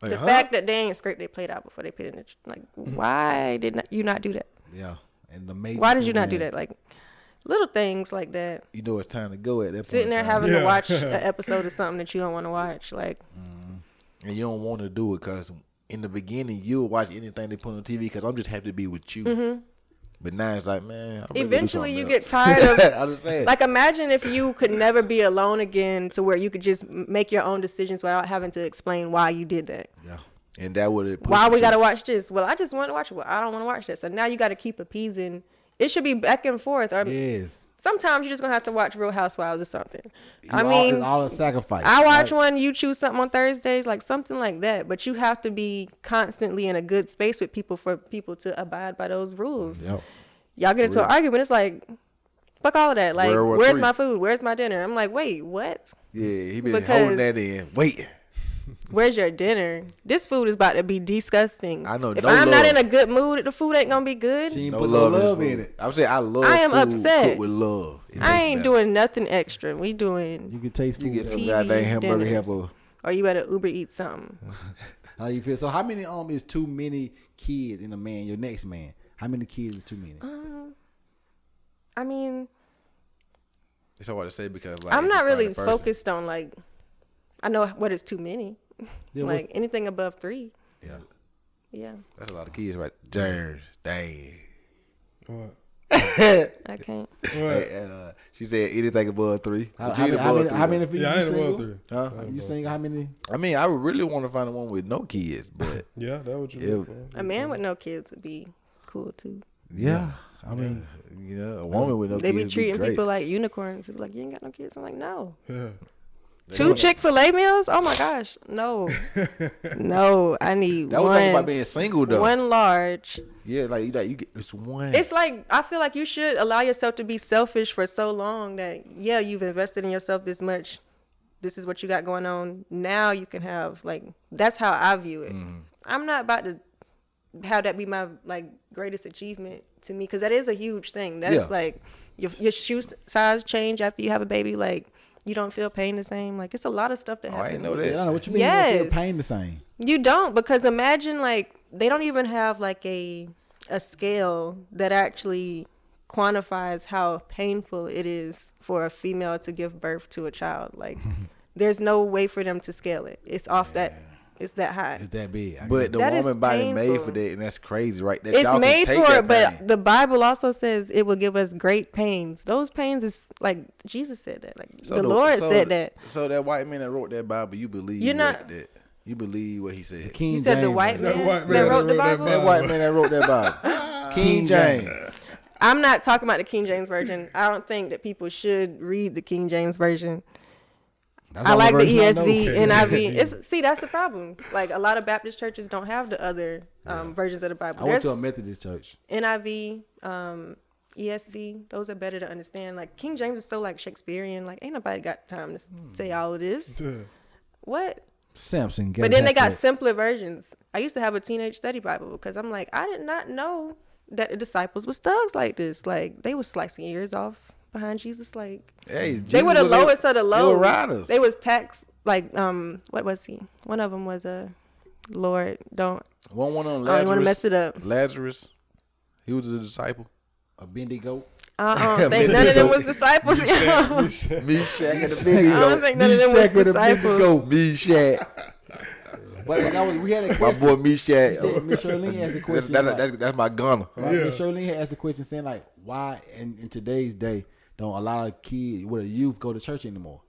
Like, the huh? fact that they ain't script they played out before they put it in. Like why did you not do that? Yeah, and the major. Why did you not do thing, that? Like little things like that. You know it's time to go at that point. Sitting there in time. having Yeah. to watch an episode of something that you don't want to watch. Like and you don't want to do it because in the beginning you'll watch anything they put on TV because I'm just happy to be with you. But now it's like, man, I'm ready to do eventually something you else. get tired of. I'm just saying. Like imagine if you could never be alone again, to where you could just make your own decisions without having to explain why you did that. Yeah, and that would Why we gotta watch this? Well, I just want to watch it. Well, I don't want to watch this. So now you got to keep appeasing. It should be back and forth. Or yes. sometimes you're just gonna have to watch Real Housewives or something. I It's mean, all a sacrifice. I watch right? one, you choose something on Thursdays, like something like that. But you have to be constantly in a good space with people for people to abide by those rules. Yep. Y'all get into an argument, it's like, fuck all of that. Like, World War where's III. my food? Where's my dinner? I'm like, wait, what? Yeah, he been Because- holding that in. Wait. Where's your dinner? This food is about to be disgusting. I know, If no I'm not love. in a good mood, the food ain't gonna be good. She ain't No put love, no love in in this it. food. I'm saying I love I am food upset. cooked with love. It I makes ain't better. doing nothing extra. We doing, You can taste You food. get some TV goddamn hamburger dinners. helper. or you better Uber eat something. How you feel? So how many is too many kids in a man? Your next man. How many kids is too many? I mean, It's hard to say because like I'm if not you find really a person- focused on like, I know what is too many. Yeah, Like anything above 3. Yeah, Yeah, that's a lot of kids right there. Dang. What? I can't. What? Hey, she said anything above 3. How But you many? ain't How above many? three, How though. many? For you Yeah, I ain't single? above 3. Huh? You saying how many? I mean, I would really want to find one with no kids, but Yeah, that's what you Yeah. look for. A man with no kids would be cool too. yeah, I mean, you know, a woman with no They kids be would treating great. people like unicorns. They be like, you ain't got no kids. I'm like, no. Yeah. 2 Chick-fil-A meals? Oh my gosh, no, no. I need That was thing about one. being single though. One large. Yeah, like you get it's one. It's like I feel like you should allow yourself to be selfish for so long that yeah, you've invested in yourself this much. This is what you got going on. Now you can have like that's how I view it. I'm not about to have that be my like greatest achievement to me because that is a huge thing. That's Yeah. like your shoe size change after you have a baby. Like you don't feel pain the same. Like it's a lot of stuff that I happens. ain't know I that. don't know what you mean. You don't feel Yes. pain the same. You don't because imagine like they don't even have like a scale that actually quantifies how painful it is for a female to give birth to a child. Like there's no way for them to scale it. It's off that it's that high. It's that big. But the That is woman body made painful. for that, and that's crazy, right? That It's y'all made can take for that it, but pain. the Bible also says it will give us great pains. Those pains is like Jesus said that. Like So the Lord so- said that. So that white man that wrote that Bible, you believe You're not- that you believe what he said. King You said the James white Version. man white that man wrote the that wrote that Bible? That white man that wrote that Bible, King James. I'm not talking about the King James Version. I don't think that people should read the King James Version. That's I all like the version I know. ESV, NIV. See, that's the problem. Like a lot of Baptist churches don't have the other versions of the Bible. I went There's to a Methodist church. NIV, ESV. Those are better to understand. Like King James is so like Shakespearean. Like ain't nobody got time to say all of this. Yeah. What? Samson. But then they got simpler versions. I used to have a teenage study Bible because I'm like, I did not know that the disciples was thugs like this. Like they was slicing ears off behind Jesus. Like Hey, they Jesus were the was lowest of the They low. were riders. They was tax like what was he? One of them was a Lord. Don't One on I don't want to mess Lazarus. it up. Lazarus, he was a disciple. a bendy goat. Think none of them was disciples. yo. Meshach and the big I don't think none of them was disciples. Meshach. But when we had a My question. boy Mishak. Miss Charlene asked the question. That's my gunner. Right? Miss Charlene had asked the question saying like, why in today's day don't a lot of kids, with the youth, go to church anymore?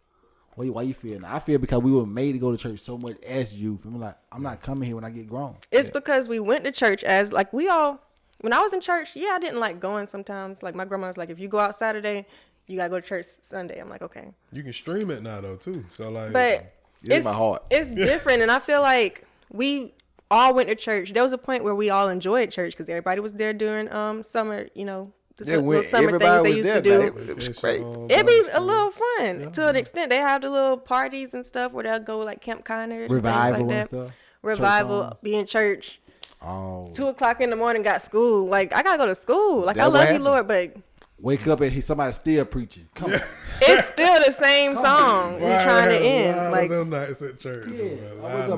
Why you feel? I feel because we were made to go to church so much as youth. I'm like, I'm not coming here when I get grown. It's because we went to church as like we all. When I was in church, I didn't like going sometimes. Like my grandma was like, if you go out Saturday, you gotta go to church Sunday. I'm like, okay. You can stream it now though too. So like, But It's my heart. It's different, and I feel like we all went to church. There was a point where we all enjoyed church because everybody was there during summer. The little summer things they used to do. It was great. It'd be a little fun to an extent. They have the little parties and stuff where they'll go like Camp Connor, Revival things like and that. stuff. Revival, be in church. Oh. 2:00 in the morning, got school. Like I gotta go to school. Like That I what love you, happened? Lord, but Wake up and somebody still preaching. Come on. it's still the same song. You're trying to end. Like, them nights at church.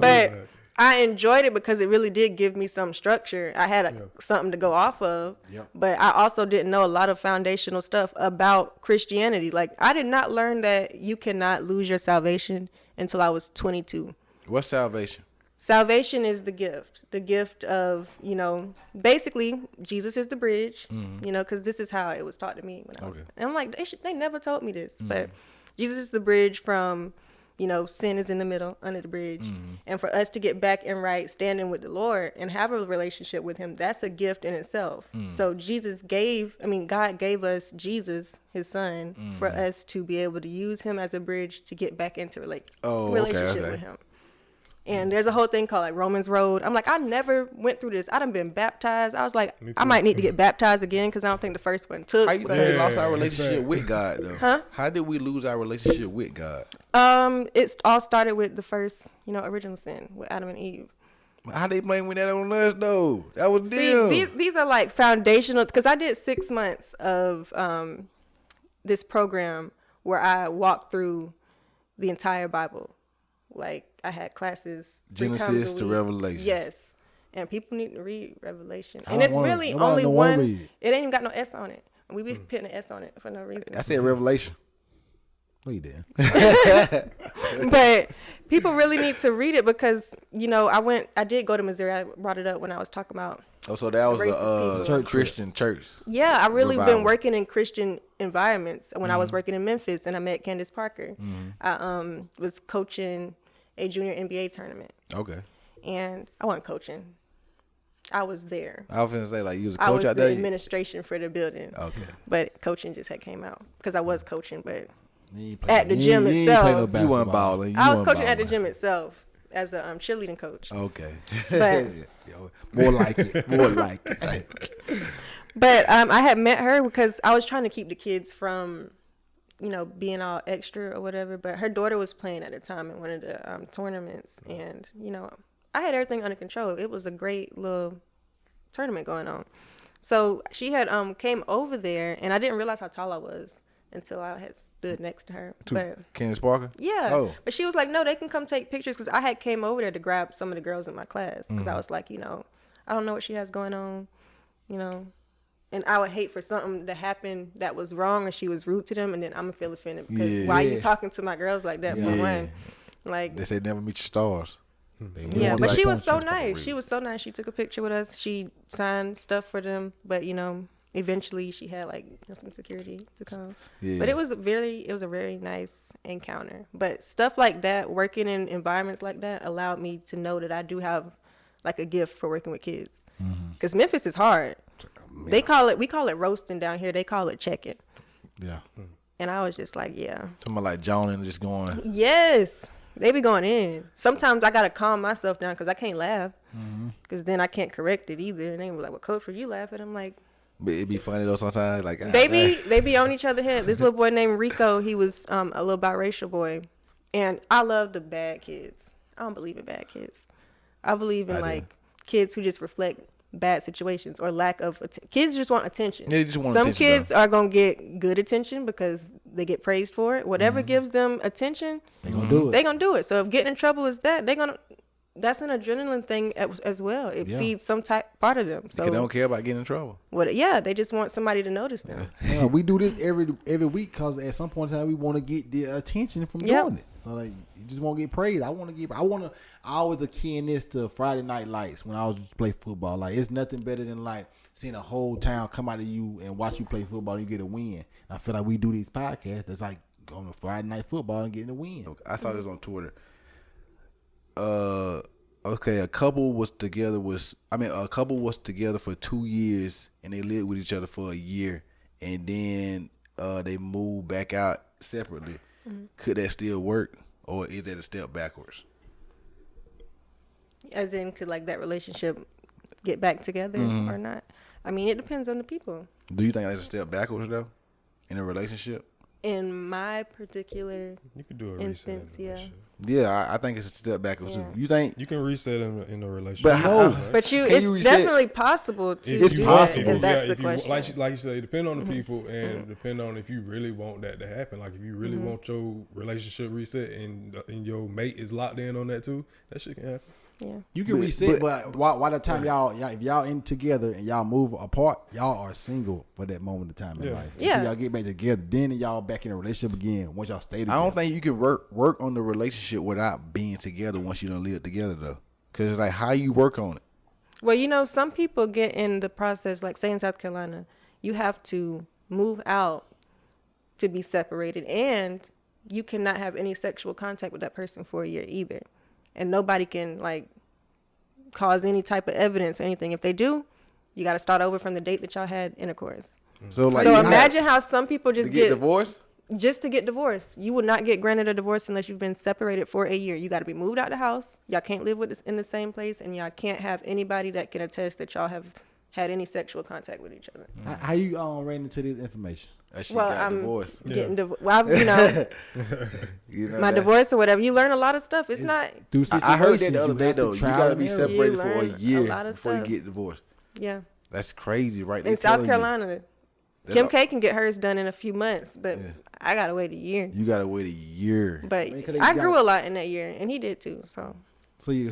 but I enjoyed it because it really did give me some structure. I had something to go off of. Yep. But I also didn't know a lot of foundational stuff about Christianity. Like I did not learn that you cannot lose your salvation until I was 22. What's salvation? Salvation is the gift of, basically Jesus is the bridge, because this is how it was taught to me when I was, and I'm like, they never told me this, but Jesus is the bridge from, sin is in the middle under the bridge. And for us to get back and right, standing with the Lord and have a relationship with him, that's a gift in itself. So God gave us Jesus, his son, for us to be able to use him as a bridge to get back into relationship with him. And there's a whole thing called like Romans Road. I'm like, I never went through this. I done been baptized. I was like, I might need to get baptized again because I don't think the first one took. How you think we lost our relationship with God though? Huh? How did we lose our relationship with God? It all started with the first, original sin with Adam and Eve. How they blame that on us though? That was them. See, these are like foundational, because I did 6 months of this program where I walked through the entire Bible. Like I had classes 3 times Genesis a to week. Revelation. Yes. And people need to read Revelation. I And don't it's wanna- really nobody only don't wanna one. read It ain't even got no S on it. We be putting an S on it for no reason. I said Revelation. What you doing? But people really need to read it because, I did go to Missouri. I brought it up when I was talking about. Oh, so that was Racist a people. Christian church. Yeah, I really Revival. been working in Christian environments when I was working in Memphis, and I met Candace Parker. I was coaching a junior NBA tournament, Okay. and I wasn't coaching. I was there. I was gonna say like you was a I coach was out the there. administration for the building. Okay. But coaching just had came out because I was coaching, but You ain't play- At the you gym ain't- you ain't play itself. no You weren't basketball. balling. I was coaching at the gym itself as a cheerleading coach. Okay. But Yo, more like it. More like it. But I had met her because I was trying to keep the kids from, being all extra or whatever. But her daughter was playing at the time in one of the tournaments. And, I had everything under control. It was a great little tournament going on. So she had came over there, and I didn't realize how tall I was until I had stood next to her. But Candace Parker? yeah. Oh. But she was like, no, they can come take pictures because I had came over there to grab some of the girls in my class because I was like, I don't know what she has going on, and I would hate for something to happen that was wrong and she was rude to them, and then I'm gonna feel offended because why are you talking to my girls like that? For one, like They say never meet your stars. yeah, but Right she was point, so she's nice. She was so nice. She took a picture with us. She signed stuff for them, but eventually she had like some security to come. Yeah. But it was a very nice encounter. But stuff like that, working in environments like that, allowed me to know that I do have like a gift for working with kids. Because Memphis is hard. We call it roasting down here. They call it checking. Yeah. And I was just like, yeah. Talking about like Joan and just going. Yes. They be going in. Sometimes I got to calm myself down because I can't laugh. Because then I can't correct it either. And they were like, well, Coach, were you laughing? I'm like, But it'd be funny though sometimes. Like they be on each other's head. This little boy named Rico, he was a little biracial boy. And I love the bad kids. I don't believe in bad kids. I believe in do. kids who just reflect bad situations or lack of kids just want attention. Yeah, they just want Some attention, kids are gonna get good attention because they get praised for it. Whatever gives them attention, They gonna do it. they gonna do it. So if getting in trouble is that, that's an adrenaline thing as well. It feeds some part of them. So they don't care about getting in trouble. they just want somebody to notice them. Yeah, we do this every week because at some point in time we want to get the attention from Yep. doing it. So like, you just won't get praised. I always akin this to Friday Night Lights when I was play football. Like, it's nothing better than like seeing a whole town come out of you and watch you play football and you get a win. And I feel like we do these podcasts. That's like going to Friday Night Football and getting a win. I saw this on Twitter. Okay, a couple was together for 2 years and they lived with each other for a year and then they moved back out separately. Could that still work, or is that a step backwards? As in, could like that relationship get back together or not? I mean, it depends on the people. Do you think that's a step backwards though, in a relationship? In my particular You could do a reset. instance, yeah. Yeah, I think it's a step backwards Yeah. too. You think? You can reset in a relationship. But how? But Can it's you reset? definitely possible to It's do possible. that if that's the if you, question. like you said, it depend on the people and depend on if you really want that to happen. Like if you really want your relationship reset and your mate is locked in on that too, that shit can happen. Yeah. You can reset, but by the time y'all if y'all in together and y'all move apart, y'all are single for that moment of time in life. Yeah. Until y'all get back together, then y'all back in a relationship again once y'all stay together. I don't think you can work on the relationship without being together once you don't live together though, because it's like how you work on it. Well, you know, some people get in the process, like say in South Carolina, you have to move out to be separated, and you cannot have any sexual contact with that person for a year either. And nobody can like cause any type of evidence or anything. If they do, you got to start over from the date that y'all had intercourse. So like, So you imagine how some people have just to get divorced. just to get divorced. You would not get granted a divorce unless you've been separated for a year. You got to be moved out the house. Y'all can't live in the same place, and y'all can't have anybody that can attest that y'all have had any sexual contact with each other. How you ran into this information? That she Well, got I'm divorced. getting divorced. Well, you know, You know my that? divorce or whatever. You learn a lot of stuff. It's not. Through I heard that situations, the other you day have to though. You trial gotta and be error. separated for a learn a year lot of before you stuff. get divorced. Yeah. That's crazy, right? They In South telling you. Carolina, That's Kim all- K can get hers done in a few months, but I gotta wait a year. You gotta wait a year. But mean, 'cause they I got- grew a lot in that year, and he did too. So You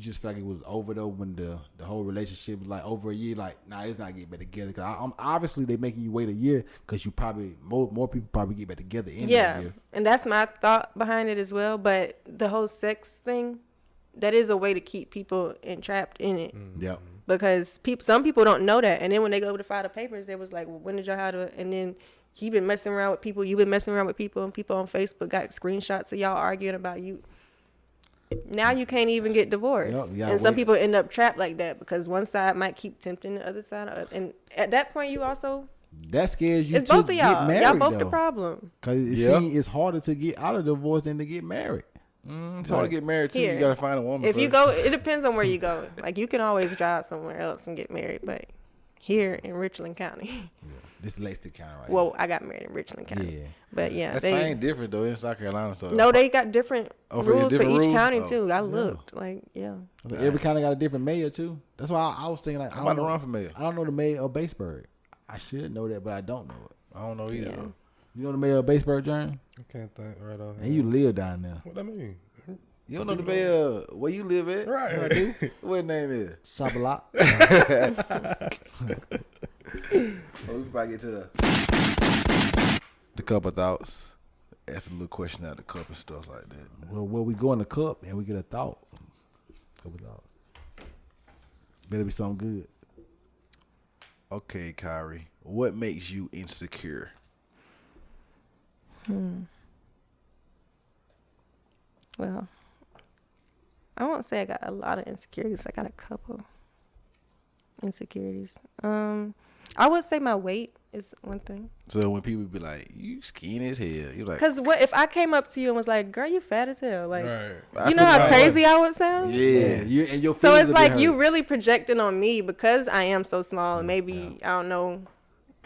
just feel like it was over though when the whole relationship was like over a year. Like, nah, it's not getting back together. Cause obviously they making you wait a year because you probably more people probably get back together in that yeah, year. and that's my thought behind it as well. But the whole sex thing, that is a way to keep people entrapped in it. Yeah. Because some people don't know that, and then when they go to file the papers, they was like, well, when did y'all have to? And then he been messing around with people, you been messing around with people, and people on Facebook got screenshots of y'all arguing about you. Now you can't even get divorced, Yep, you gotta and some wait. people end up trapped like that because one side might keep tempting the other side, and at that point you also That scares you it's to both of get y'all. married Y'all both though. the problem. Cause it's harder to get out of divorce than to get married. It's hard to get married too. Here. You gotta find a woman. If you first. go, it depends on where you go. Like you can always drive somewhere else and get married, but here in Richland County, This is Lexington County, right? well, I got married in Richland County. Yeah. But yeah, That's they same different though in South Carolina. So no, they got different Oh, for rules different for each rules? county Oh. too. I looked like Every county got a different mayor too. That's why I was thinking like I'm about to run for mayor. I don't know the mayor of Baseburg. I should know that, but I don't know it. I don't know either. Yeah. You know the mayor of Baseburg, John? I can't think right off. And you live down there. What that mean? You don't know the mayor where you live at? Right. I do. What his name is? Shop a lot. Oh, we about to get to the couple thoughts. Ask a little question out the cup and stuff like that. Well, we go in the cup and we get a thought. Couple thoughts. Better be something good. Okay, Karie, what makes you insecure? well, I won't say I got a lot of insecurities. I got a couple insecurities. I would say my weight is one thing. So when people be like, "You skinny as hell," you're like, Cause what if I came up to you and was like, "Girl, you fat as hell," like. Right. I You know feel how like- crazy I would sound? Yeah. You and your So feelings it's will be like hurt. you really projecting on me because I am so small, and maybe I don't know.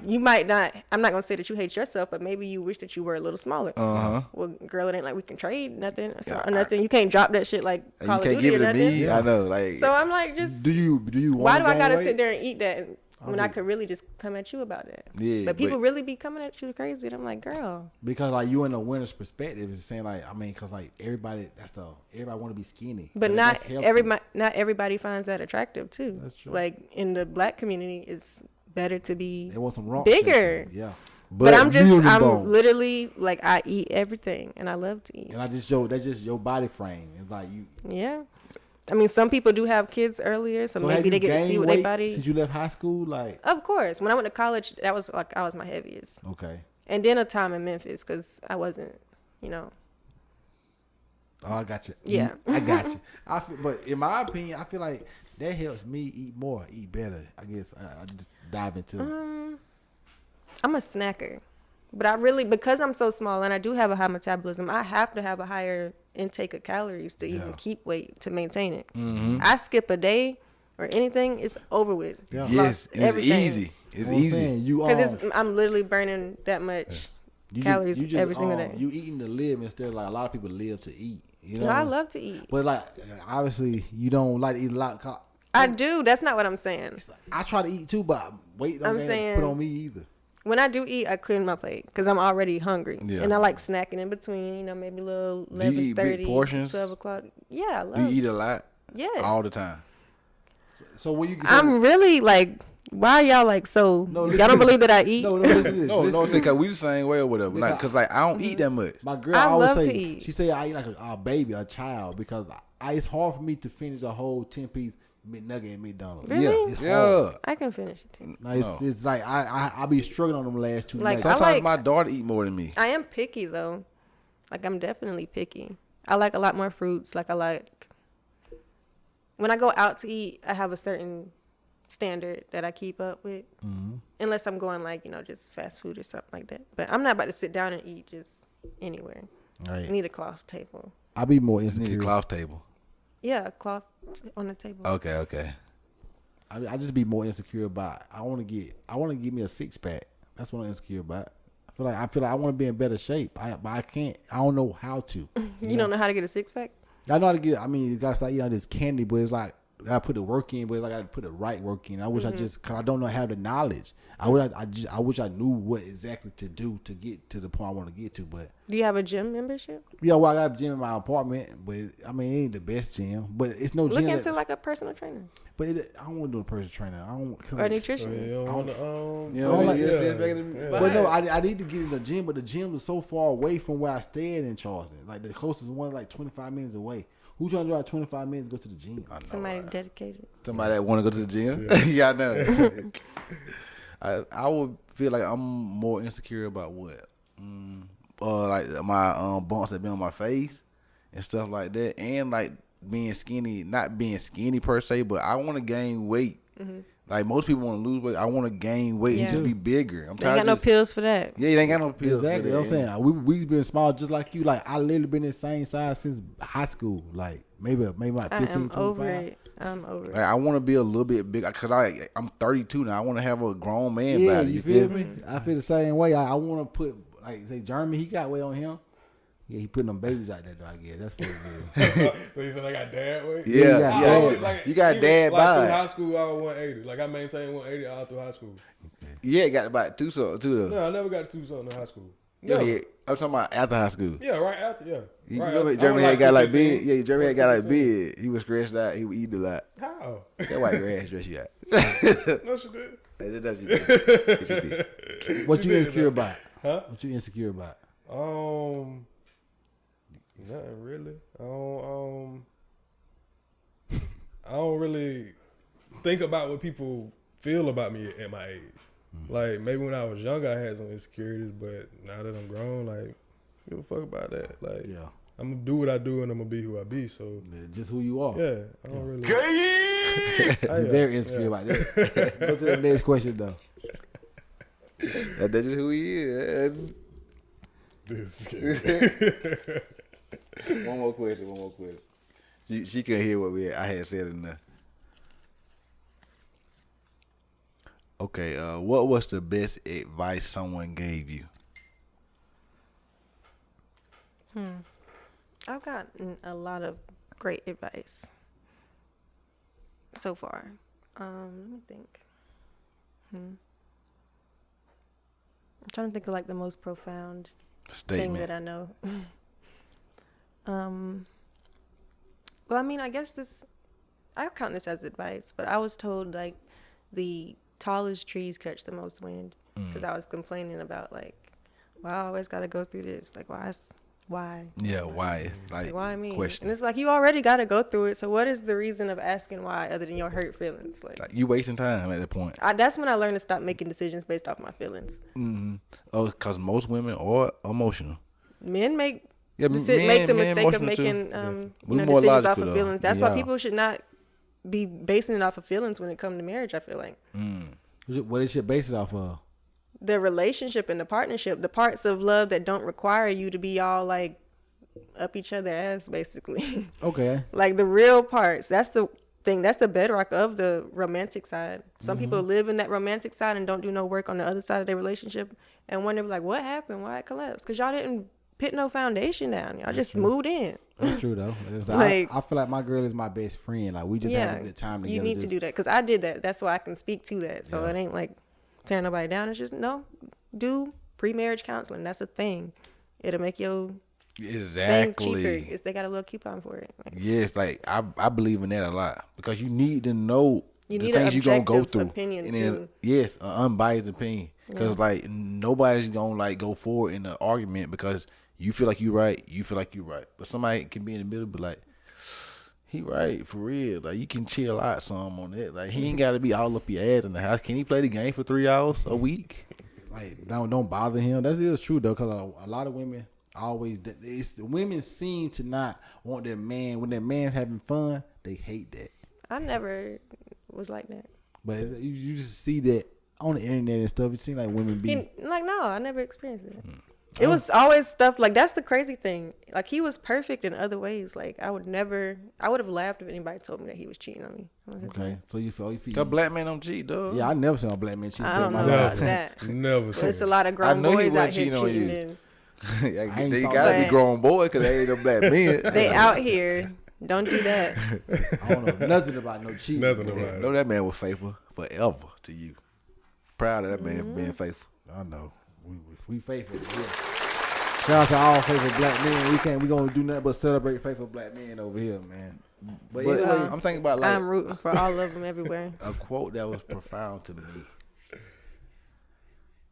You might not. I'm not gonna say that you hate yourself, but maybe you wish that you were a little smaller. Well, girl, it ain't like we can trade nothing or nothing. You can't drop that shit like You Call of can't Duty give or it to nothing. me. I know, like. So I'm like, just Do you why want do I gotta weight? sit there and eat that when I could really just come at you about that? Yeah, but people but- really be coming at you crazy, and I'm like, girl. Because like you in the winner's perspective is saying like because like everybody want to be skinny. But That's not healthy. everybody finds that attractive too. That's true. Like in the black community, it's better to be They want some rump bigger. shaking. Yeah. But I'm meat and bone. literally like I eat everything and I love to eat. And that's just your body frame. It's like you. Yeah. I mean, some people do have kids earlier, so maybe have you they get to see gained what their weight body. since you left high school? Like, Of course, when I went to college, that was like I was my heaviest, okay. and then a time in Memphis because I wasn't, you know. Oh, I got you. Yeah. I got you. But in my opinion, I feel like that helps me eat more, eat better. I guess I just dive into it. I'm a snacker, but I really, because I'm so small and I do have a high metabolism, I have to have a higher intake of calories to even keep weight to maintain it. I skip a day or anything, it's over with. Yeah. Yes, and it's easy. It's You know what I'm easy. saying? You Because I'm literally burning that much calories every single day. You eating to live instead of like a lot of people live to eat. You know, No, I love to eat. But like obviously you don't like to eat a lot. I do. That's not what I'm saying. I try to eat too, but weight don't put on me either. When I do eat, I clear my plate because I'm already hungry. Yeah. And I like snacking in between, you know, maybe a little Do you eat big 11:30, portions? 12 o'clock. Yeah, I love Do you eat a lot? Yes. All the time. So when you I'm really like, why are y'all like so, No, y'all don't believe that I eat? no, listen to this. No, Listen no, to this. because we the same way or whatever. Like, cause like I don't eat that much. My girl I always love say to eat. she say I eat like a baby, a child, because it's hard for me to finish a whole 10-piece McNugget at McDonald's. Really? Yeah, It's yeah. hard. I can finish it too. Like, it's like I be struggling on them last two Like, nuggets. I Sometimes like- my daughter eat more than me. I am picky though. Like I'm definitely picky. I like a lot more fruits. Like I like, when I go out to eat, I have a certain standard that I keep up with. Unless I'm going like, you know, just fast food or something like that. But I'm not about to sit down and eat just anywhere. I Right. need a cloth table. I be more Need insecure. a cloth table. Yeah, a cloth on the table. Okay. I just be more insecure about. I want to give me a 6-pack. That's what I'm insecure about. I feel like I want to be in better shape. But I can't. I don't know how to. You don't know how to get a 6-pack? I know how to get. I mean, you gotta start eating all this candy, but it's like I gotta put the work in, but it's like I gotta put the right work in. I wish cause I don't know how the knowledge. I wish I knew what exactly to do to get to the point I want to get to. But Do you have a gym membership? yeah, well, I got a gym in my apartment, but I mean, it ain't the best gym. But it's no Look gym. into like a personal trainer But I don't want to do a personal trainer. I don't. or a nutrition. You don't want to, You know, I don't like- yeah. But no, I need to get in the gym, but the gym is so far away from where I stayed in Charleston. Like the closest one, like 25 minutes away. Who's trying to drive 25 minutes to go to the gym? Somebody dedicated. Somebody that want to go to the gym. Yeah, I know. I would feel like I'm more insecure about what, like my bumps that be on my face and stuff like that, and like being skinny, not being skinny per se, but I want to gain weight. Like most people want to lose weight, I want to gain weight and Yeah. just be bigger. I'm They tired ain't got of no pills for that. Yeah, they ain't got no pills. Exactly. For You know what I'm saying? We been small just like you. Like I literally been the same size since high school. Like maybe like I 15, am 25. over it. I'm over Like it. I want to be a little bit big because I'm 32 now. I want to have a grown man Yeah, body. you feel me? I feel the same way. I want to put like say Jeremy, he got weight on him. Yeah, he putting them babies out there though. I guess that's what it is. So you said I got dad weight? Yeah, Yeah, yeah. You got even, dad like, bod. through high school, I was 180. Like I maintained 180 all through high school. Yeah, got about two though. No, I never got to 2 something in high school. Yeah, No. yeah. I'm talking about after high school. Yeah, right after. Yeah. You right remember after. Jeremy I had went got like 215. big. Yeah, Jeremy had got like 215. big. He was scratched out. He would eat a lot. How? That white grass dress you got. No, she did. That's what you did. Yes, you did. What you insecure about? Huh? What you insecure about? Nothing really. I don't really think about what people feel about me at my age. Like maybe when I was younger, I had some insecurities, but now that I'm grown, like give a fuck about that. Like Yeah, I'm gonna do what I do and I'm gonna be who I be. So just who you are. yeah, I don't really. I'm very insecure about that. Go to the next question though. That's just who he is. This One more question. She couldn't hear what I had said in there. Okay, what was the best advice someone gave you? I've gotten a lot of great advice so far. Let me think. I'm trying to think of like the most profound thing that Statement. I know. Well, I mean, I guess I count this as advice, but I was told like the tallest trees catch the most wind. because I was complaining about like, why I always got to go through this. Like, why? Yeah, why? Like, why me? Question. And it's like, you already got to go through it. So what is the reason of asking why other than your hurt feelings? Like You wasting time at that point. that's when I learned to stop making decisions based off my feelings. Mm-hmm. Oh, because most women are emotional. Men make Yeah, make the men mistake of emotional too. making We're more decisions off logical, of though. feelings. That's why Yeah. people should not be basing it off of feelings when it comes to marriage. I feel like What is shit based it off of? the relationship and the partnership, the parts of love that don't require you to be all like up each other ass, basically. Okay. Like the real parts. That's the thing. That's the bedrock of the romantic side. Some people live in that romantic side and don't do no work on the other side of their relationship and wonder like, what happened? Why it collapsed? Because y'all didn't put no foundation down. Y'all just moved in. That's true though. Like- I feel like my girl is my best friend. Like we just have a good time together. You need to do that because I did that. That's why I can speak to that. So it ain't like tearing nobody down. It's just do pre-marriage counseling. That's a thing. It'll make your thing Exactly. cheaper. They got a little coupon for it. Like, Yes, like I believe in that a lot because you need to know You the need an things you're gonna go objective through. opinion, And then, too. yes, an unbiased opinion. Because like nobody's gonna like go forward in the argument because you feel like you're right, you feel like you're right, but somebody can be in the middle, but like he right for real. Like you can chill out some on that. Like he ain't got to be all up your ass in the house. Can he play the game for 3 hours a week? Like don't bother him. That is true though, because a lot of women women seem to not want their man when their man's having fun. They hate that. I never was like that. But you just see that on the internet and stuff. It seems like women be No, I never experienced it. It was always stuff like that's the crazy thing. Like he was perfect in other ways. Like I would have laughed if anybody told me that he was cheating on me. I was just okay. like, So you feel Cause black men don't cheat, dog. yeah. I never seen a black man cheat. I don't know My about life. that. Never But seen it's a it. lot of grown know he boys out wasn't here cheating on cheating. you. And ain't They thought gotta that. be grown boys because they ain't no black men. they out here. Don't do that. I don't know nothing about no cheating. Nothing about Yeah, it. know that man was faithful forever to you. Proud of that man for being faithful. I know. We faithful. Yeah. Shout out to all faithful black men. We gonna do nothing but celebrate faithful black men over here, man. But But anyway, I'm thinking about like I'm rooting for all of them everywhere. a quote that was profound to me.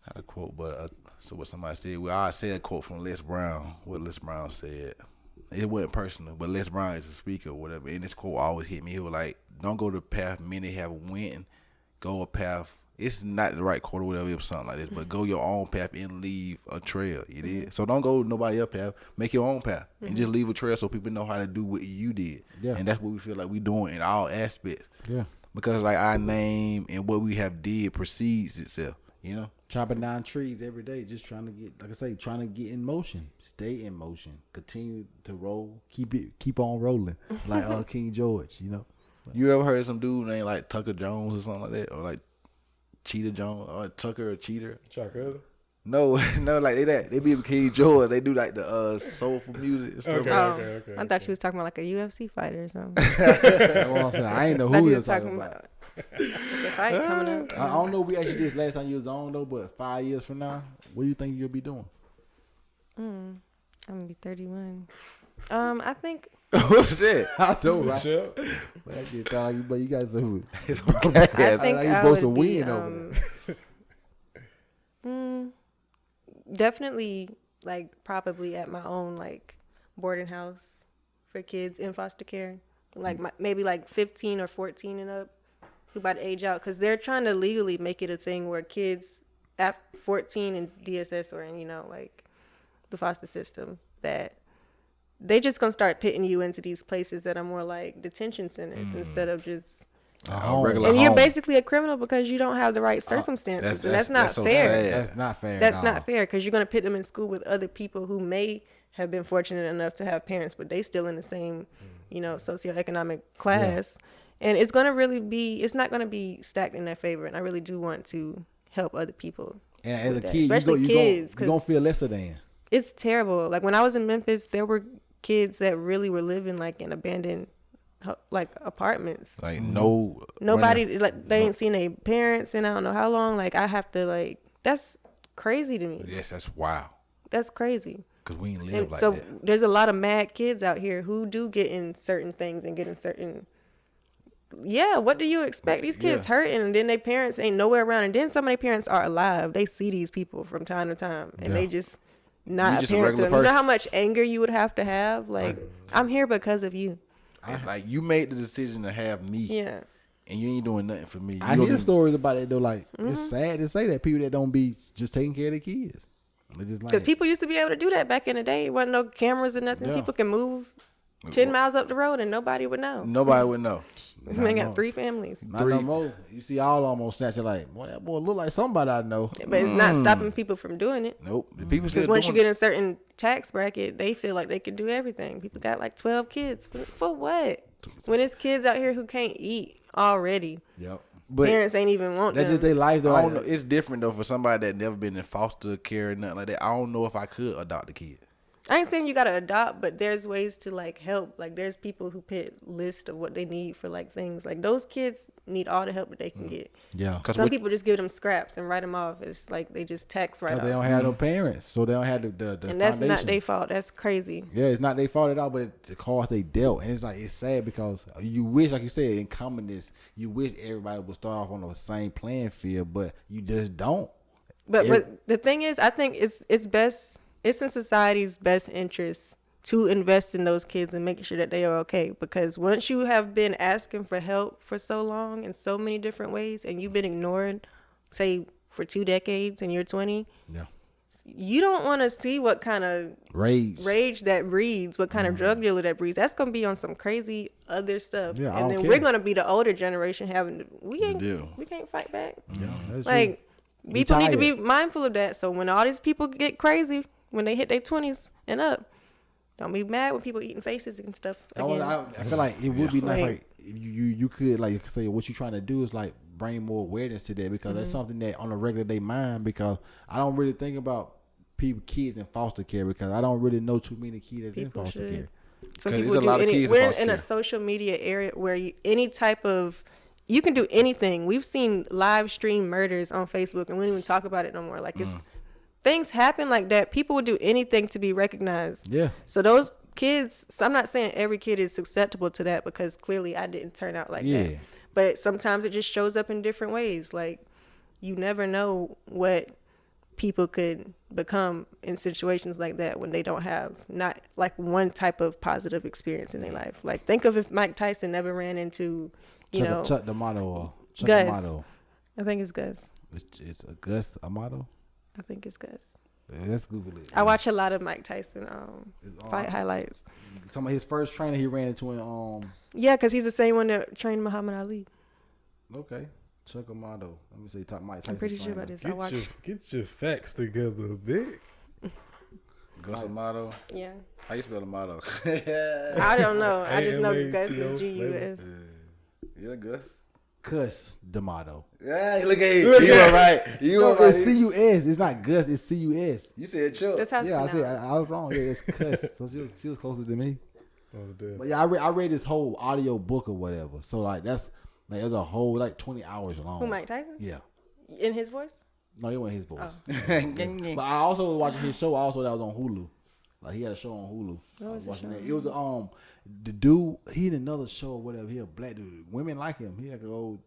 Not a quote, but so what somebody said. Well, I said a quote from Les Brown. What Les Brown said. It wasn't personal, but Les Brown is a speaker or whatever. And this quote always hit me. He was like, "Don't go the path many have went. Go a path." It's not the right quote or whatever. It was something like this, but go your own path and leave a trail. You did. So don't go nobody else's path. Make your own path and just leave a trail so people know how to do what you did. Yeah. And that's what we feel like we doing in all aspects. yeah, Because like our name and what we have did precedes itself, you know? chopping down trees every day, just trying to get, like I say, trying to get in motion, stay in motion, continue to roll, keep on rolling, like King George, you know. You ever heard some dude named like Tucker Jones or something like that? Or like Cheetah Jones or Tucker or Cheater? Chocolate. No, like they be with King George. They do like the soulful music and stuff. Okay. I thought you was talking about like a UFC fighter or something. That's what I'm saying. I ain't know I thought who you you was talking about the fight coming up. I don't know if we actually did this last time you was on though, but 5 years from now, what do you think you'll be doing? I'm gonna be 31. I think What's that? I know, right? Michelle? But that shit sound like you, but you guys are It's okay. I think like you I supposed to would be, win over definitely like probably at my own like boarding house for kids in foster care, like maybe like 15 or 14 and up, who about to age out, because they're trying to legally make it a thing where kids at 14 in DSS or in like the foster system, that they just gonna start pitting you into these places that are more like detention centers instead of just. Regular And you're home. basically a criminal because you don't have the right circumstances, and that's not so fair. sad. That's not fair. That's at not all. fair because you're going to put them in school with other people who may have been fortunate enough to have parents, but they still in the same, socioeconomic class. And it's going to really be, it's not going to be stacked in their favor. And I really do want to help other people. And as a with that, kid, especially you kids, gonna 'cause feel lesser than. it's terrible. Like when I was in Memphis, there were kids that really were living like in abandoned like apartments. Like no Nobody, like they ain't seen their parents in I don't know how long. Like I have to like, that's crazy to me. Yes, that's wild. That's crazy. Cause we ain't live And like so that. there's a lot of mad kids out here who do get in certain things and get in certain Yeah, what do you expect? These kids hurting, and then their parents ain't nowhere around, and then some of their parents are alive. They see these people from time to time, and they just not You just a apparent to regular them. You know how person. much anger you would have to have? Like, I'm here because of you. Like you made the decision to have me, Yeah. and you ain't doing nothing for me. I hear stories about it though. Like it's sad to say that people that don't be just taking care of their kids. Because people used to be able to do that back in the day. There wasn't no cameras or nothing. Yeah. People can move 10 miles up the road and nobody would know. Nobody would know. This man got 3 families. Not no more. You see all of them on Snapchat like, boy, that boy look like somebody I know. But it's not stopping people from doing it. Nope. The people Because still once you doing get in a certain tax bracket, they feel like they can do everything. People got like 12 kids. For what? When there's kids out here who can't eat already. Yep. But Parents ain't even want That's them. just their life though. I don't know. It's different though for somebody that never been in foster care or nothing like that. I don't know if I could adopt a kid. I ain't saying you gotta adopt, but there's ways to like help. Like there's people who put list of what they need for like things. Like those kids need all the help that they can get. Yeah. Some people just give them scraps and write them off. It's like they just tax right Because off. they don't have no parents, so they don't have the And that's not foundation. their fault. That's crazy. Yeah, it's not their fault at all, but it's the cost they dealt. And it's like, it's sad because you wish, like you said, in commonness, you wish everybody would start off on the same playing field, but you just don't. But the thing is, I think it's best, it's in society's best interest to invest in those kids and make sure that they are okay. Because once you have been asking for help for so long in so many different ways and you've been ignored, say, for 2 decades and you're 20, Yeah. you don't want to see what kind of Rage that breeds, what kind of drug dealer that breeds. That's going to be on some crazy other stuff. Yeah, I and don't then care. we're going to be the older generation having, we deal. can't fight back. Yeah, that's Like, true. people need to be tired. mindful of that. So when all these people get crazy, when they hit their 20s and up, don't be mad when people eating faces and stuff again. I feel like it would be nice, Like- like if you could like say what you're trying to do is like bring more awareness to that because that's something that on a regular day mind because I don't really think about kids in foster care because I don't really know too many kids that's in People foster should. care. So 'Cause people there's a do lot of any, kids in we're foster in a care. social media area where any type of, you can do anything. We've seen live stream murders on Facebook and we don't even talk about it no more. Like it's, things happen like that. People would do anything to be recognized. Yeah. So those kids, so I'm not saying every kid is susceptible to that because clearly I didn't turn out like Yeah. that. But sometimes it just shows up in different ways. Like you never know what people could become in situations like that when they don't have not like one type of positive experience in their life. Like think of if Mike Tyson never ran into, you know, Chuck D'Amato or Chuck Gus. D'Amato. I think it's Gus. It's a Gus Amato. I think it's Gus. Let's Google it. I watch a lot of Mike Tyson It's all- fight highlights. Some of his first trainer he ran into in Yeah, because he's the same one that trained Muhammad Ali. okay. Chuck Amato. Let me see top Mike Tyson. I'm pretty sure trainer. about this. I watch. Get your facts together, big. Gus Amato. Yeah. How you spell Amato? I don't know. I just know Gus AMATO, is G-U-S. Yeah, Gus. Gus D'Amato. Yeah, look at you. You were right. You No, were right. it's C-U-S. It's not Gus. It's C-U-S. You said Chuck. That's how it's Yeah, I pronounced. said I was wrong. Yeah, it's Gus. So she was closer to me. I was dead. But yeah, I read this whole audio book or whatever. So like that's like it was a whole like 20 hours long. Who, Mike Tyson? Yeah. In his voice? No, it wasn't his voice. Oh. But I also was watching his show. Also, that was on Hulu. Like he had a show on Hulu. What I was the watching show? that. It was the dude. He had another show or whatever. He a black dude. Women like him. He like an old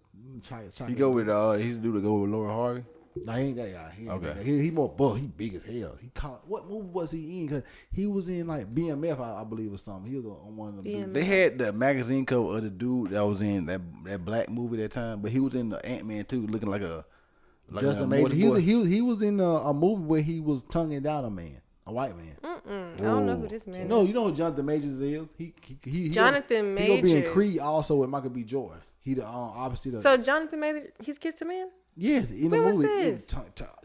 He go with he's the dude to go with Laura Harvey. No, he ain't that guy. He ain't Okay. that guy. He more buff. He big as hell. He caught, what movie was he in? Cause he was in like BMF, I believe, or something. He was on one of the BMF. They had the magazine cover of the dude that was in that black movie that time, but he was in the Ant-Man too, looking like a Just a amazing. mortar boy. He was in a movie where he was tonguing down a man, a white man. I don't know who this man No, is. you know who Jonathan Majors is? He Jonathan He gonna be in Majors. Creed also with Michael B. Jordan. He the opposite of So Jonathan Majors, he's kissed a man? yes in When the was movie this?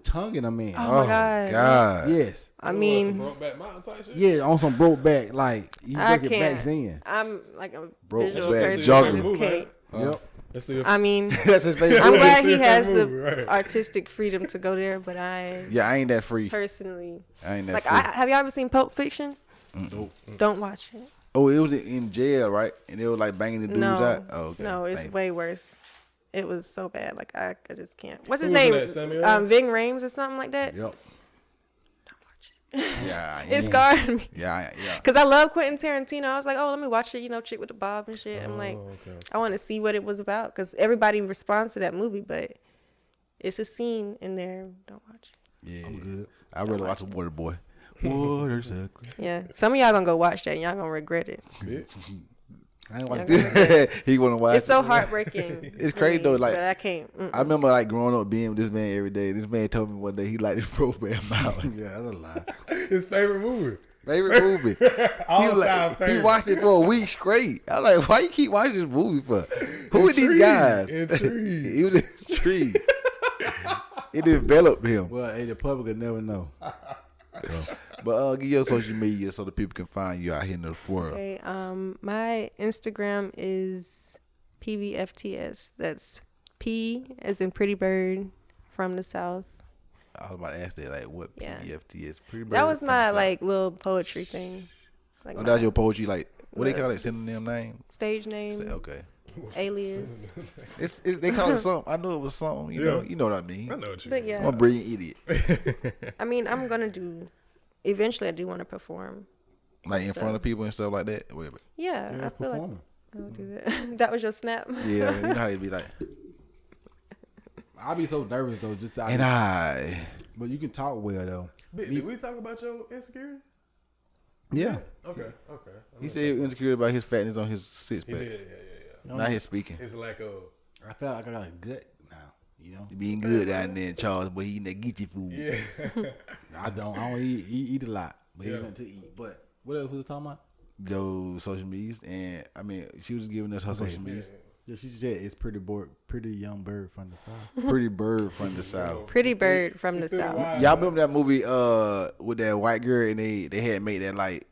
tonguing a man. Oh, my God. God. Yes. I mean, Brokeback Mountain type shit. Yeah, on some broke back like he I break it back can't. in. I'm like a Broke visual back person. I juggling. just can't. Yep. That's the I mean, That's his favorite. I'm movie. glad he It's has their the movie, right. artistic freedom to go there, but I Yeah, I ain't that free. personally, I ain't that like, free. have y'all ever seen Pulp Fiction? Don't watch it. Oh, it was in jail, right? And they were like banging the dudes No, out. Oh, okay. no, it's Thank- way worse. It was so bad. Like I just can't. What's his Who was in name? that, Samuel? Ving Rhames or something like that. Yep. Yeah, It scarred me. Yeah. Cause I love Quentin Tarantino. I was like, oh, let me watch it. You know, Chick with the Bob and shit. I'm like, okay. I want to see what it was about. Cause everybody responds to that movie, but it's a scene in there. Don't watch it. Yeah, I'm good. I really watch the Water Boy. Water Circle. Yeah, some of y'all gonna go watch that and y'all gonna regret it. I ain't watch Yeah. He wanna watch. It's so heartbreaking. It's crazy though. Like but I can't. I remember like growing up being with this man every day. This man told me one day he liked this program out. Yeah, that's a lie. His favorite movie. Favorite movie. All time favorite. He watched it for a week straight. I was like, why you keep watching this movie for? Who are these guys? Intrigued. He was intrigued. It developed him. Well, hey, the public will never know. But give your social media so the people can find you out here in the world. Okay. My Instagram is PBFTS. That's P as in Pretty Bird from the South. I was about to ask that, like, what Yeah. PBFT is? Pretty Bird That was from my the South. like little poetry thing. Like Oh, my that's your poetry, like, what they Look. call it? Synonym name? stage name, Okay. alias. They call it something. I knew it was something. You know what I mean. I know what you But mean. yeah. I'm a brilliant idiot. I mean, I'm gonna do. Eventually, I do want to perform. Like in front of people and stuff like that. Wait. Yeah, Yeah, I feel like performing. I'll do that. That was your snap. Yeah, you know how they be like. I be so nervous though. Just And I. but you can talk well though. Did we talk about your insecurity? Yeah. Okay. He said he was insecure about his fatness on his six He pack. did. Yeah. Not his speaking. It's like a. I felt like I got a gut now. You know. Being good down there in Charles, but he eating that Geechee food. Yeah. I don't eat a lot, but Yeah. ain't nothing to eat. But what else was we talking about? Those social medias, and I mean, she was giving us her social medias. Yeah, she said it's pretty young bird from the south. Pretty bird from the South. Pretty Bird from the South. Y'all remember that movie with that white girl and they had made that like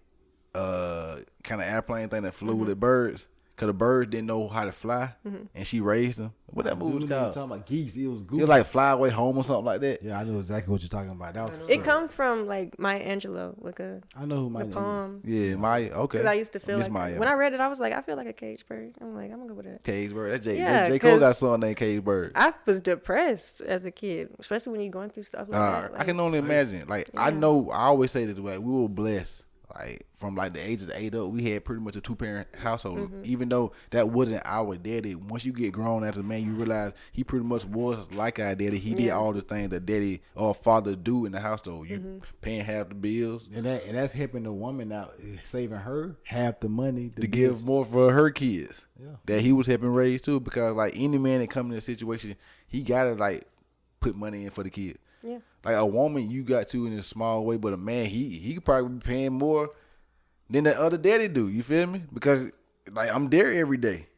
kind of airplane thing that flew with the birds? Cause the birds didn't know how to fly, and she raised them. What that movie was called? Talking about geese. It was It goofy. was like Fly Away Home or something like that. Yeah, I know exactly what you're talking about. That was. It comes from like Maya Angelou, like I know who my the name. poem. Yeah, Maya. Okay. Because I used to feel Miss like Maya. when I read it, I was like, I feel like a cage bird. I'm like, I'm gonna go with that. Cage Bird. That Yeah, J. Cole 'cause got a song named Cage Bird. I was depressed as a kid, especially when you're going through stuff like that. I can only imagine. Like I Yeah. know, I always say this way. We were blessed. Like from like the ages of 8 up, we had pretty much a 2-parent household. Even though that wasn't our daddy, once you get grown as a man, you realize he pretty much was like our daddy. He did all the things that daddy or father do in the household. You paying half the bills And that's helping the woman out, saving her half the money to give more for her kids. Yeah. That he was helping raise too. Because like any man that come in a situation, he gotta like put money in for the kid. Yeah. Like a woman, you got to in a small way, but a man, he could probably be paying more than the other daddy do. You feel me? Because like I'm there every day.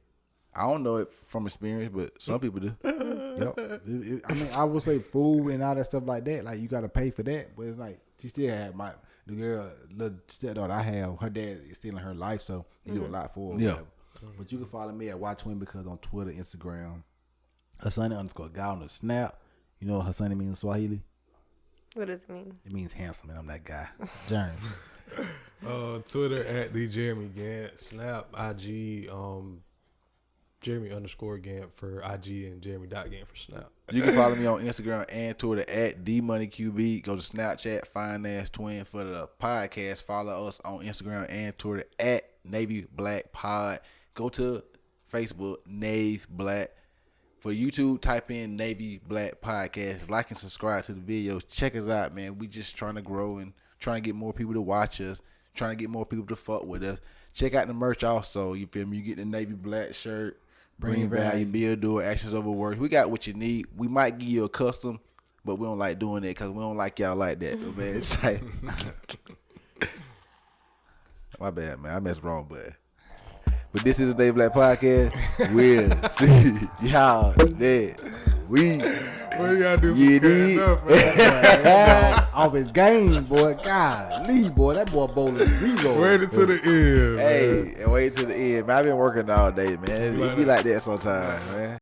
I don't know it from experience, but some people do. Yep. I mean, I would say food and all that stuff like that. Like you got to pay for that, but it's like she still had the girl, little stepdaughter I have. Her dad is still in her life, so he do a lot for her. Yeah. Whatever. But you can follow me at Watchwin because on Twitter, Instagram, Hassani_guy on the Snap. You know what Hassani means in Swahili? What does it mean? It means handsome, and I'm that guy. Jeremy. Twitter at the Jeremy Gant, Snap, IG, Jeremy_Gant for IG and Jeremy.Gant for Snap. You can follow me on Instagram and Twitter at TheMoneyQB. Go to Snapchat, Finance Twin for the podcast. Follow us on Instagram and Twitter at Navy Black Pod. Go to Facebook, Nave Black. For YouTube, type in Navy Black Podcast. Like and subscribe to the videos. Check us out, man. We just trying to grow and trying to get more people to watch us. Trying to get more people to fuck with us. Check out the merch also. You feel me? You get the Navy Black shirt. Bring value, build, do actions over words. We got what you need. We might give you a custom, but we don't like doing it because we don't like y'all like that, though, man. It's like, my bad, man. I messed wrong, but this is the Navy Black Podcast. We'll see y'all next week. What you gotta do You some need- cutting up, man? Off his game, boy. Golly, boy. That boy bowling zero. Wait until the end, man. Hey, and wait till the end. Man, I've been working all day, man. It be like that sometimes, man.